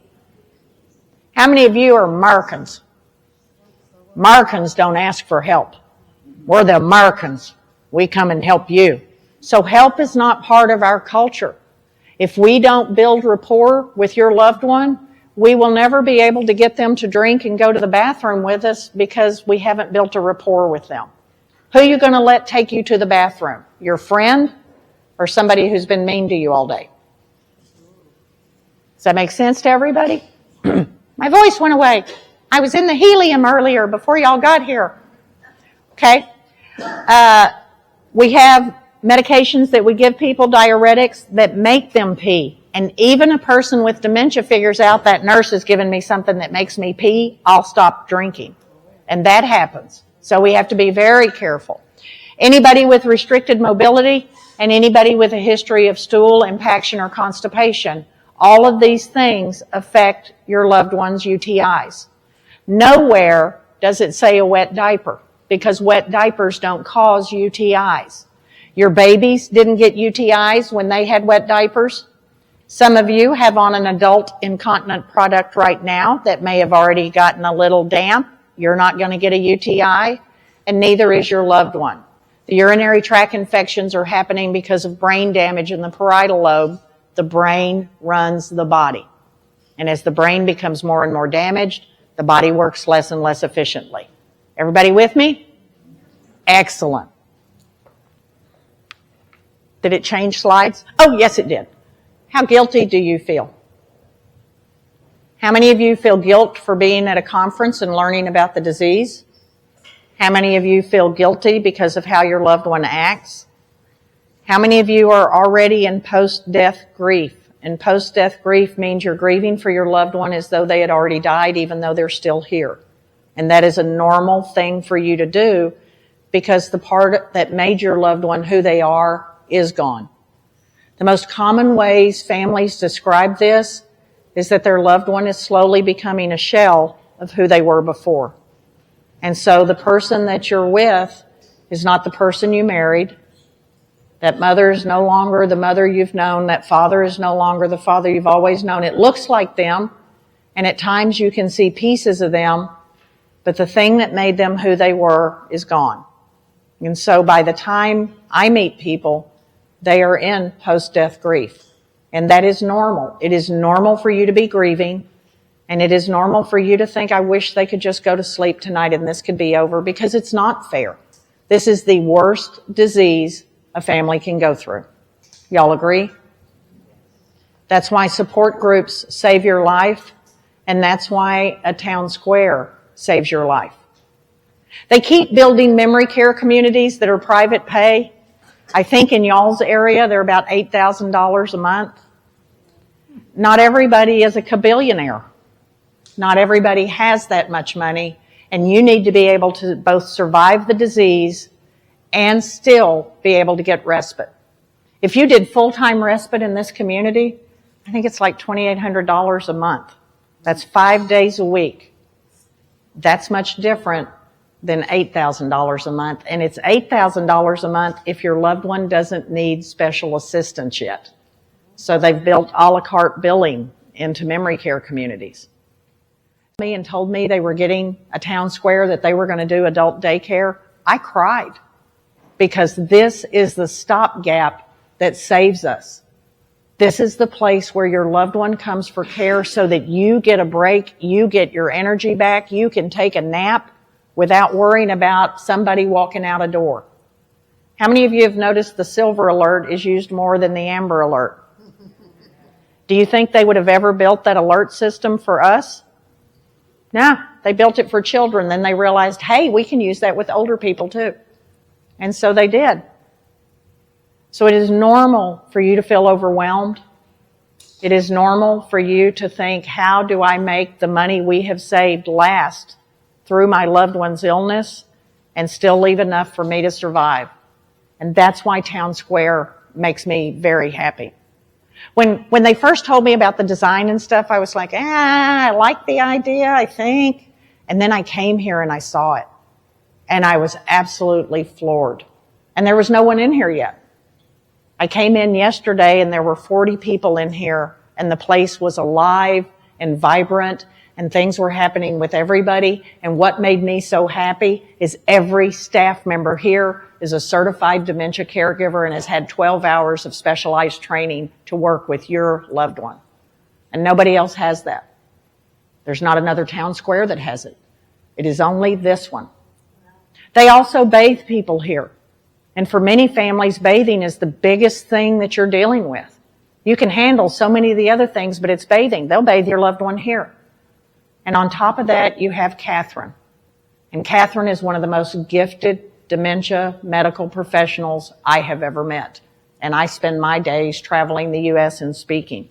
How many of you are Americans? Americans don't ask for help. We're the Americans. We come and help you. So help is not part of our culture. If we don't build rapport with your loved one, we will never be able to get them to drink and go to the bathroom with us because we haven't built a rapport with them. Who are you going to let take you to the bathroom? Your friend or somebody who's been mean to you all day? Does that make sense to everybody? My voice went away. I was in the helium earlier before y'all got here. Okay? We have medications that we give people, diuretics, that make them pee. And even a person with dementia figures out that nurse has given me something that makes me pee, I'll stop drinking. And that happens. So we have to be very careful. Anybody with restricted mobility and anybody with a history of stool impaction or constipation, all of these things affect your loved one's UTIs. Nowhere does it say a wet diaper, because wet diapers don't cause UTIs. Your babies didn't get UTIs when they had wet diapers. Some of you have on an adult incontinent product right now that may have already gotten a little damp. You're not going to get a UTI, and neither is your loved one. The urinary tract infections are happening because of brain damage in the parietal lobe. The brain runs the body. And as the brain becomes more and more damaged, the body works less and less efficiently. Everybody with me? Excellent. Did it change slides? Oh, yes, it did. How guilty do you feel? How many of you feel guilt for being at a conference and learning about the disease? How many of you feel guilty because of how your loved one acts? How many of you are already in post-death grief? And post-death grief means you're grieving for your loved one as though they had already died, even though they're still here. And that is a normal thing for you to do, because the part that made your loved one who they are is gone. The most common ways families describe this is that their loved one is slowly becoming a shell of who they were before. And so the person that you're with is not the person you married. That mother is no longer the mother you've known. That father is no longer the father you've always known. It looks like them, and at times you can see pieces of them, but the thing that made them who they were is gone. And so by the time I meet people, they are in post-death grief. And that is normal. It is normal for you to be grieving, and it is normal for you to think, I wish they could just go to sleep tonight and this could be over, because it's not fair. This is the worst disease a family can go through. Y'all agree? That's why support groups save your life, and that's why a town square saves your life. They keep building memory care communities that are private pay. I think in y'all's area, they're about $8,000 a month. Not everybody is a kabillionaire. Not everybody has that much money, and you need to be able to both survive the disease and still be able to get respite. If you did full-time respite in this community, I think it's like $2,800 a month. That's 5 days a week. That's much different than $8,000 a month. And it's $8,000 a month if your loved one doesn't need special assistance yet. So they've built a la carte billing into memory care communities. And told me they were getting a town square, that they were going to do adult daycare. I cried, because this is the stopgap that saves us. This is the place where your loved one comes for care so that you get a break, you get your energy back, you can take a nap without worrying about somebody walking out a door. How many of you have noticed the silver alert is used more than the amber alert? Do you think they would have ever built that alert system for us? No, they built it for children. Then they realized, hey, we can use that with older people too. And so they did. So it is normal for you to feel overwhelmed. It is normal for you to think, how do I make the money we have saved last through my loved one's illness and still leave enough for me to survive? And that's why Town Square makes me very happy. When they first told me about the design and stuff, I was like, I like the idea, I think. And then I came here and I saw it. And I was absolutely floored. And there was no one in here yet. I came in yesterday and there were 40 people in here, and the place was alive and vibrant, and things were happening with everybody. And what made me so happy is every staff member here is a certified dementia caregiver and has had 12 hours of specialized training to work with your loved one. And nobody else has that. There's not another town square that has it. It is only this one. They also bathe people here. And for many families, bathing is the biggest thing that you're dealing with. You can handle so many of the other things, but it's bathing. They'll bathe your loved one here. And on top of that, you have Catherine. And Catherine is one of the most gifted dementia medical professionals I have ever met. And I spend my days traveling the U.S. and speaking.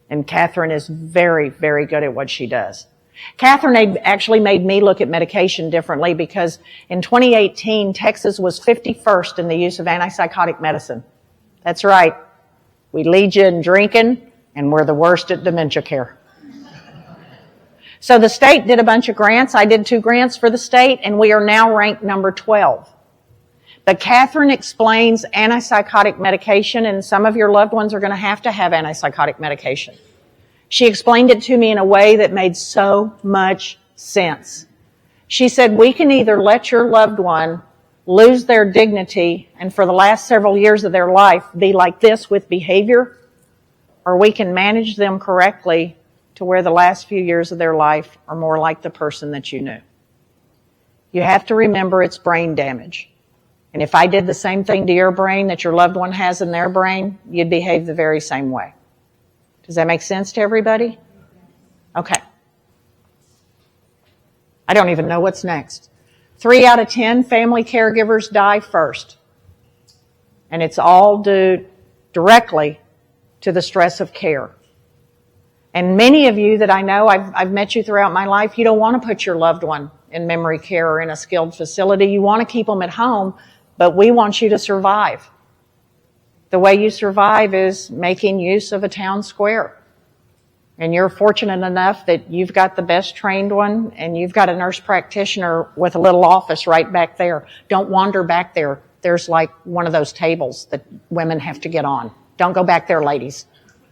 And Catherine is very, very good at what she does. Catherine actually made me look at medication differently because in 2018, Texas was 51st in the use of antipsychotic medicine. That's right. We lead you in drinking, and we're the worst at dementia care. So the state did a bunch of grants. I did 2 grants for the state, and we are now ranked number 12. But Catherine explains antipsychotic medication, and some of your loved ones are going to have antipsychotic medication. She explained it to me in a way that made so much sense. She said, we can either let your loved one lose their dignity and for the last several years of their life be like this with behavior, or we can manage them correctly to where the last few years of their life are more like the person that you knew. You have to remember it's brain damage. And if I did the same thing to your brain that your loved one has in their brain, you'd behave the very same way. Does that make sense to everybody? Okay. I don't even know what's next. 3 out of 10 family caregivers die first. And it's all due directly to the stress of care. And many of you that I know, I've met you throughout my life, you don't want to put your loved one in memory care or in a skilled facility. You want to keep them at home, but we want you to survive. The way you survive is making use of a town square. And you're fortunate enough that you've got the best trained one and you've got a nurse practitioner with a little office right back there. Don't wander back there. There's like one of those tables that women have to get on. Don't go back there, ladies.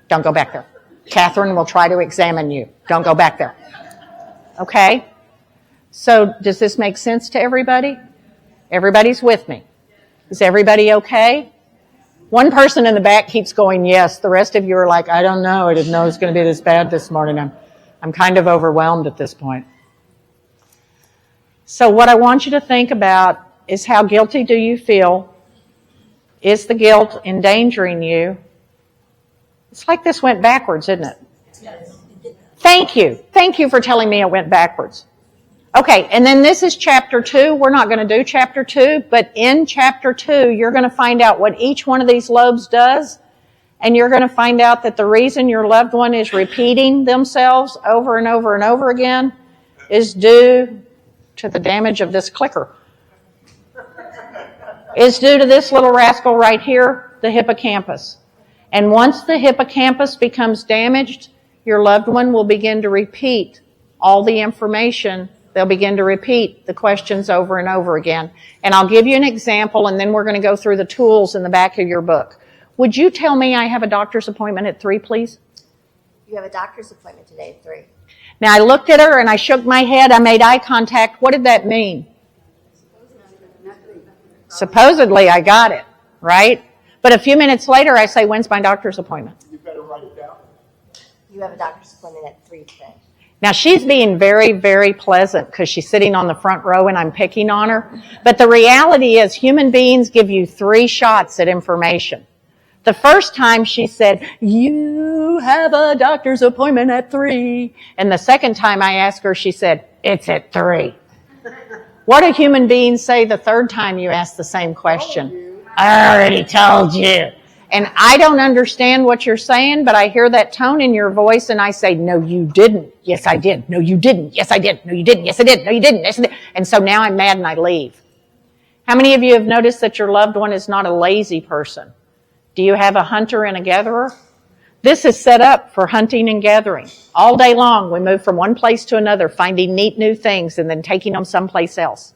Don't go back there. Catherine will try to examine you. Don't go back there. Okay? So does this make sense to everybody? Everybody's with me. Is everybody okay? One person in the back keeps going, yes. The rest of you are like, I don't know. I didn't know it was going to be this bad this morning. I'm kind of overwhelmed at this point. So what I want you to think about is how guilty do you feel? Is the guilt endangering you? It's like this went backwards, isn't it? Yes. Thank you. Thank you for telling me it went backwards. Okay, and then this is chapter 2. We're not going to do chapter 2, but in chapter 2, you're going to find out what each one of these lobes does, and you're going to find out that the reason your loved one is repeating themselves over and over and over again is due to the damage of this clicker. It's due to this little rascal right here, the hippocampus. And once the hippocampus becomes damaged, your loved one will begin to repeat all the information. They'll begin to repeat the questions over and over again. And I'll give you an example, and then we're going to go through the tools in the back of your book. Would you tell me I have a doctor's appointment at 3, please? You have a doctor's appointment today at 3. Now, I looked at her, and I shook my head. I made eye contact. What did that mean? Supposedly, I got it, right? But a few minutes later, I say, when's my doctor's appointment? You better write it down. You have a doctor's appointment at 3 today. Now, she's being very, very pleasant because she's sitting on the front row and I'm picking on her. But the reality is human beings give you 3 shots at information. The first time she said, you have a doctor's appointment at 3. And the second time I asked her, she said, it's at 3. What do human beings say the third time you ask the same question? I already told you. And I don't understand what you're saying, but I hear that tone in your voice and I say, no, you didn't. Yes, I did. No, you didn't. Yes, I did. No, you didn't. Yes, I did. No, you didn't. Yes, I did. And so now I'm mad and I leave. How many of you have noticed that your loved one is not a lazy person? Do you have a hunter and a gatherer? This is set up for hunting and gathering. All day long, we move from one place to another, finding neat new things and then taking them someplace else.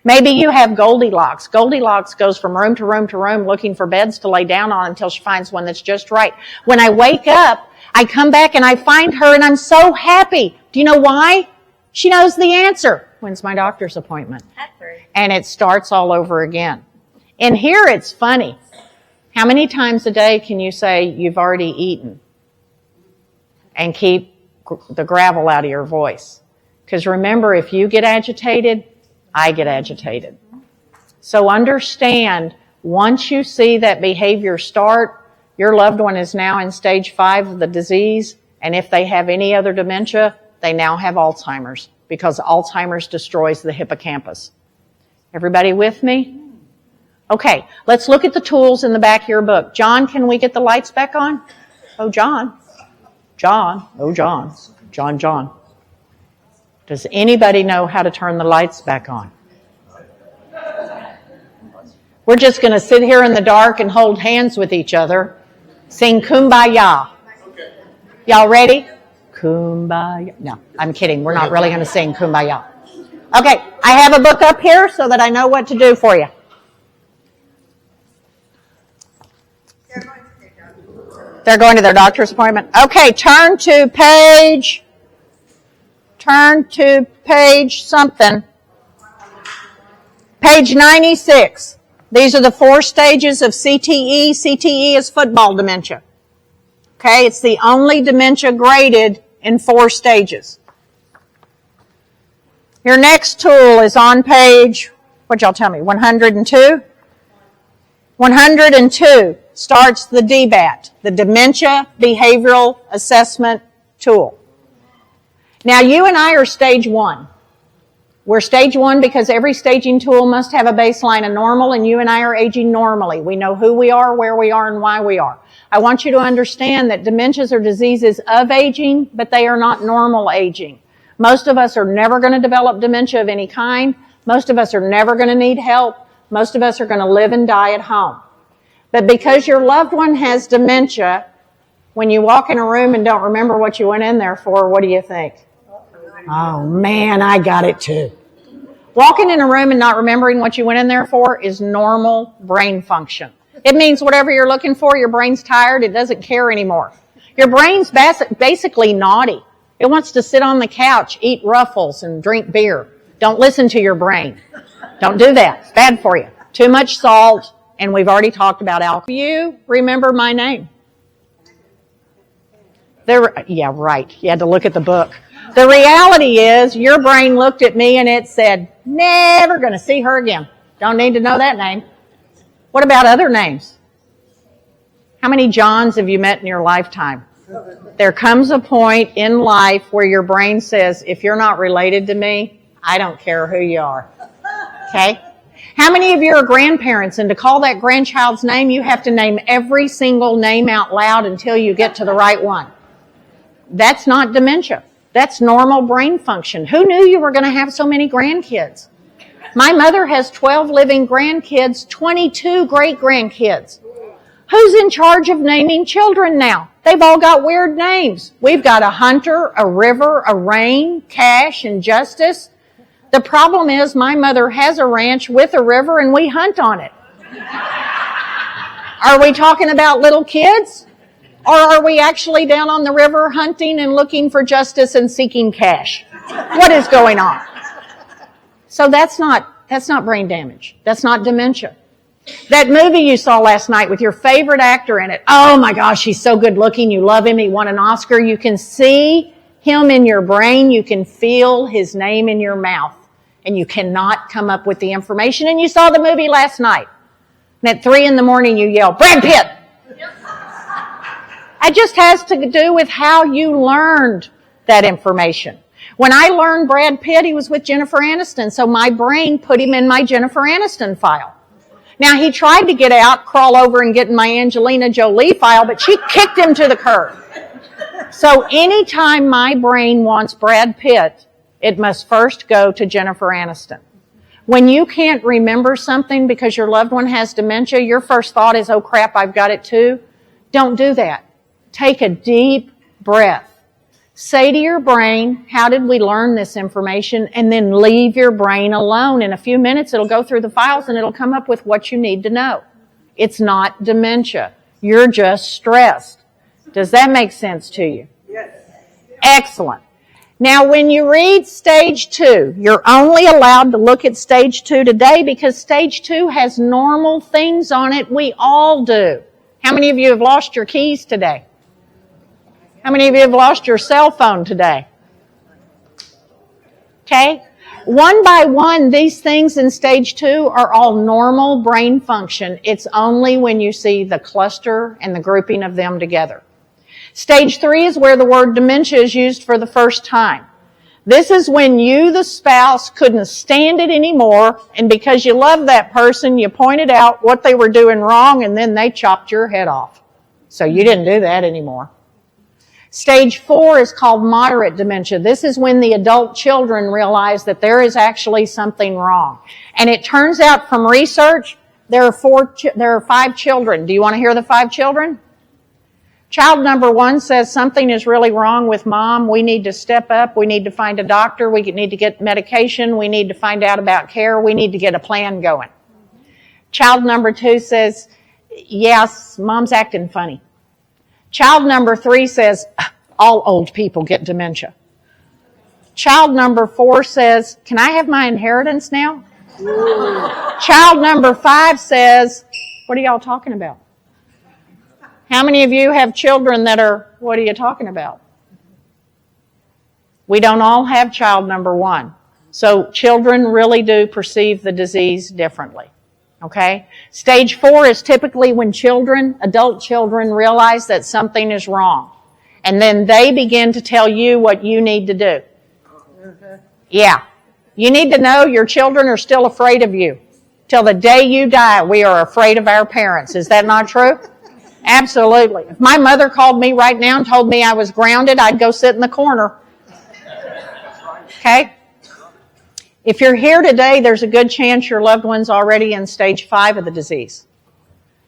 Maybe you have Goldilocks. Goldilocks goes from room to room to room looking for beds to lay down on until she finds one that's just right. When I wake up, I come back and I find her and I'm so happy. Do you know why? She knows the answer. When's my doctor's appointment? At 3. And it starts all over again. And here it's funny. How many times a day can you say you've already eaten and keep the gravel out of your voice? Because remember, if you get agitated, I get agitated. So understand, once you see that behavior start, your loved one is now in stage 5 of the disease, and if they have any other dementia, they now have Alzheimer's because Alzheimer's destroys the hippocampus. Everybody with me? Okay, let's look at the tools in the back of your book. John, can we get the lights back on? Oh, John. John. Oh, John. John. Does anybody know how to turn the lights back on? We're just going to sit here in the dark and hold hands with each other, sing Kumbaya. Y'all ready? Kumbaya. No, I'm kidding. We're not really going to sing Kumbaya. Okay, I have a book up here so that I know what to do for you. They're going to their doctor's appointment. Okay, turn to page something. Page 96. These are the 4 stages of CTE. CTE is football dementia. Okay, it's the only dementia graded in 4 stages. Your next tool is on page, what'd y'all tell me, 102? 102 starts the DBAT, the Dementia Behavioral Assessment Tool. Now, you and I are stage 1. We're stage 1 because every staging tool must have a baseline of normal, and you and I are aging normally. We know who we are, where we are, and why we are. I want you to understand that dementias are diseases of aging, but they are not normal aging. Most of us are never going to develop dementia of any kind. Most of us are never going to need help. Most of us are going to live and die at home. But because your loved one has dementia, when you walk in a room and don't remember what you went in there for, what do you think? Oh man, I got it too. Walking in a room and not remembering what you went in there for is normal brain function. It means whatever you're looking for, your brain's tired, it doesn't care anymore. Your brain's basically naughty. It wants to sit on the couch, eat Ruffles, and drink beer. Don't listen to your brain. Don't do that. It's bad for you. Too much salt, and we've already talked about alcohol. You remember my name. Yeah, right. You had to look at the book. The reality is your brain looked at me and it said, never going to see her again. Don't need to know that name. What about other names? How many Johns have you met in your lifetime? There comes a point in life where your brain says, if you're not related to me, I don't care who you are. Okay? How many of you are grandparents, and to call that grandchild's name, you have to name every single name out loud until you get to the right one? That's not dementia. That's normal brain function. Who knew you were going to have so many grandkids? My mother has 12 living grandkids, 22 great-grandkids. Who's in charge of naming children now? They've all got weird names. We've got a Hunter, a River, a Rain, Cash, and Justice. The problem is my mother has a ranch with a river and we hunt on it. Are we talking about little kids? Or are we actually down on the river hunting and looking for justice and seeking cash? What is going on? So that's not brain damage. That's not dementia. That movie you saw last night with your favorite actor in it, oh my gosh, he's so good looking, you love him, he won an Oscar, you can see him in your brain, you can feel his name in your mouth, and you cannot come up with the information. And you saw the movie last night, and at 3 a.m. you yell, Brad Pitt! It just has to do with how you learned that information. When I learned Brad Pitt, he was with Jennifer Aniston, so my brain put him in my Jennifer Aniston file. Now, he tried to get out, crawl over and get in my Angelina Jolie file, but she kicked him to the curb. So anytime my brain wants Brad Pitt, it must first go to Jennifer Aniston. When you can't remember something because your loved one has dementia, your first thought is, oh crap, I've got it too. Don't do that. Take a deep breath. Say to your brain, how did we learn this information? And then leave your brain alone. In a few minutes, it'll go through the files and it'll come up with what you need to know. It's not dementia. You're just stressed. Does that make sense to you? Yes. Excellent. Now, when you read stage 2, you're only allowed to look at stage 2 today because stage 2 has normal things on it. We all do. How many of you have lost your keys today? How many of you have lost your cell phone today? Okay? One by one, these things in stage 2 are all normal brain function. It's only when you see the cluster and the grouping of them together. Stage 3 is where the word dementia is used for the first time. This is when you, the spouse, couldn't stand it anymore, and because you love that person, you pointed out what they were doing wrong, and then they chopped your head off. So you didn't do that anymore. Stage 4 is called moderate dementia. This is when the adult children realize that there is actually something wrong. And it turns out from research, there are 5 children. Do you want to hear the 5 children? Child number 1 says something is really wrong with mom. We need to step up. We need to find a doctor. We need to get medication. We need to find out about care. We need to get a plan going. Child number 2 says, yes, mom's acting funny. Child number 3 says, all old people get dementia. Child number 4 says, can I have my inheritance now? Child number 5 says, what are y'all talking about? How many of you have children that are, what are you talking about? We don't all have child number 1. So children really do perceive the disease differently. Okay? Stage 4 is typically when children, adult children, realize that something is wrong. And then they begin to tell you what you need to do. Yeah. You need to know your children are still afraid of you. Till the day you die, we are afraid of our parents. Is that not true? Absolutely. If my mother called me right now and told me I was grounded, I'd go sit in the corner. Okay? If you're here today, there's a good chance your loved one's already in stage 5 of the disease.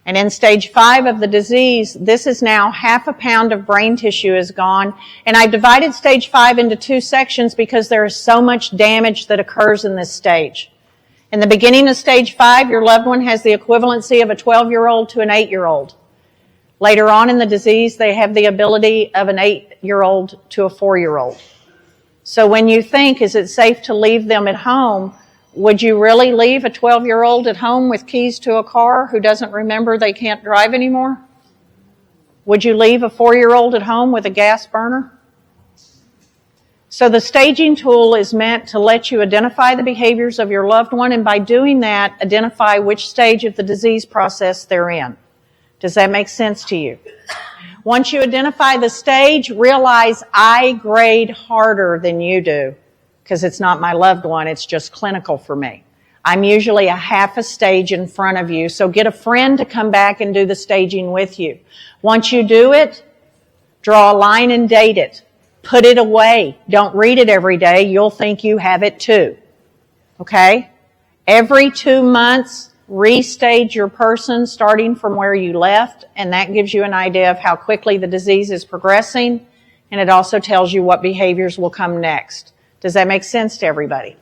And in stage 5 of the disease, this is now 1/2 pound of brain tissue is gone. And I divided stage 5 into 2 sections because there is so much damage that occurs in this stage. In the beginning of stage 5, your loved one has the equivalency of a 12-year-old to an 8-year-old. Later on in the disease, they have the ability of an 8-year-old to a 4-year-old. So when you think, is it safe to leave them at home, would you really leave a 12-year-old at home with keys to a car who doesn't remember they can't drive anymore? Would you leave a 4-year-old at home with a gas burner? So the staging tool is meant to let you identify the behaviors of your loved one, and by doing that, identify which stage of the disease process they're in. Does that make sense to you? Once you identify the stage, realize I grade harder than you do because it's not my loved one, it's just clinical for me. I'm usually a 1/2 stage in front of you, so get a friend to come back and do the staging with you. Once you do it, draw a line and date it. Put it away. Don't read it every day. You'll think you have it too. Okay? Every 2 months, restage your person starting from where you left, and that gives you an idea of how quickly the disease is progressing, and it also tells you what behaviors will come next. Does that make sense to everybody?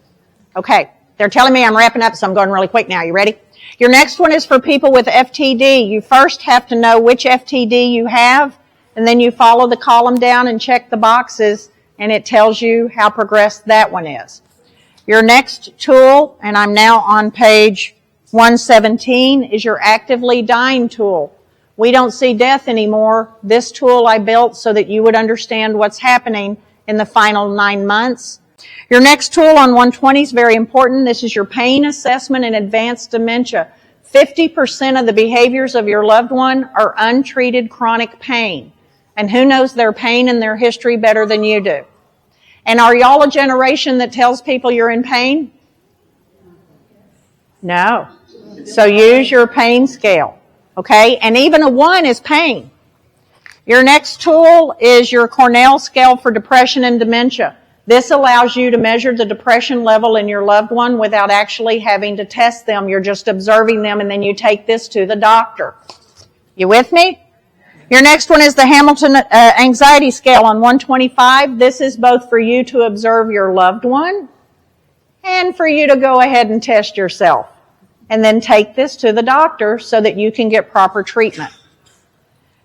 Okay, they're telling me I'm wrapping up, so I'm going really quick now. You ready? Your next one is for people with FTD. You first have to know which FTD you have, and then you follow the column down and check the boxes, and it tells you how progressed that one is. Your next tool, and I'm now on page 117, is your actively dying tool. We don't see death anymore. This tool I built so that you would understand what's happening in the final 9 months. Your next tool on 120 is very important. This is your pain assessment in advanced dementia. 50% of the behaviors of your loved one are untreated chronic pain. And who knows their pain and their history better than you do? And are y'all a generation that tells people you're in pain? No. So use your pain scale, okay? And even a 1 is pain. Your next tool is your Cornell scale for depression and dementia. This allows you to measure the depression level in your loved one without actually having to test them. You're just observing them, and then you take this to the doctor. You with me? Your next one is the Hamilton anxiety scale on 125. This is both for you to observe your loved one and for you to go ahead and test yourself. And then take this to the doctor so that you can get proper treatment.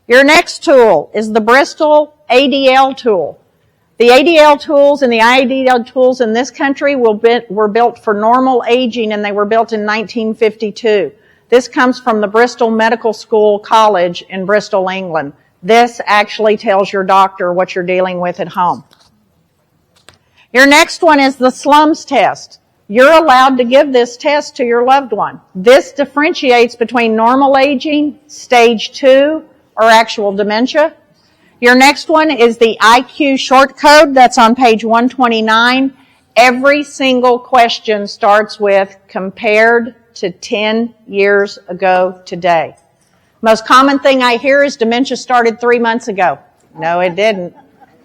Your next tool is the Bristol ADL tool. The ADL tools and the IADL tools in this country were built for normal aging, and they were built in 1952. This comes from the Bristol Medical School College in Bristol, England. This actually tells your doctor what you're dealing with at home. Your next one is the slums test. You're allowed to give this test to your loved one. This differentiates between normal aging, stage 2, or actual dementia. Your next one is the IQ short code. That's on page 129. Every single question starts with compared to 10 years ago today. Most common thing I hear is dementia started 3 months ago. No, it didn't.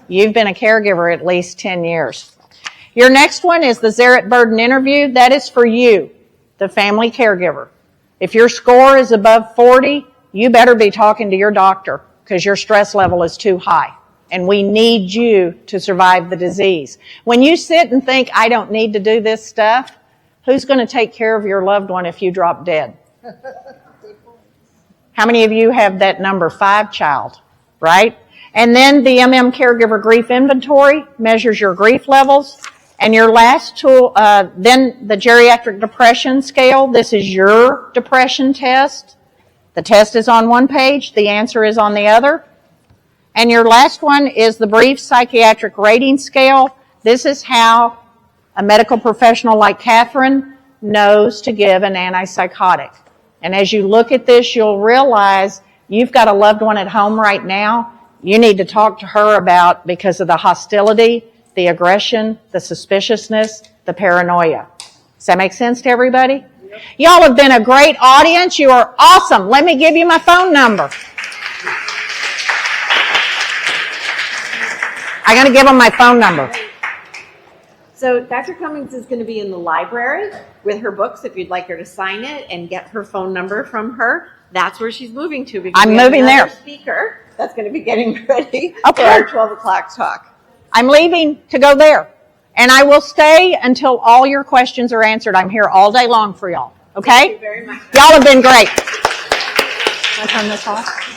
You've been a caregiver at least 10 years. Your next one is the Zaret Burden interview. That is for you, the family caregiver. If your score is above 40, you better be talking to your doctor because your stress level is too high. And we need you to survive the disease. When you sit and think, I don't need to do this stuff, who's going to take care of your loved one if you drop dead? How many of you have that number 5 child, right? And then the Caregiver Grief Inventory measures your grief levels. And your last tool, then the Geriatric Depression Scale. This is your depression test. The test is on one page. The answer is on the other. And your last one is the Brief Psychiatric Rating Scale. This is how a medical professional like Catherine knows to give an antipsychotic. And as you look at this, you'll realize you've got a loved one at home right now you need to talk to her about because of the hostility, the aggression, the suspiciousness, the paranoia. Does that make sense to everybody? Yep. Y'all have been a great audience. You are awesome. Let me give you my phone number. I'm going to give them my phone number. So Dr. Cummings is going to be in the library with her books if you'd like her to sign it and get her phone number from her. That's where she's moving to. Because I'm moving there. Speaker that's going to be getting ready okay. for our 12 o'clock talk. I'm leaving to go there. And I will stay until all your questions are answered. I'm here all day long for y'all. Okay? Thank you very much. Y'all have been great. Can I turn this off?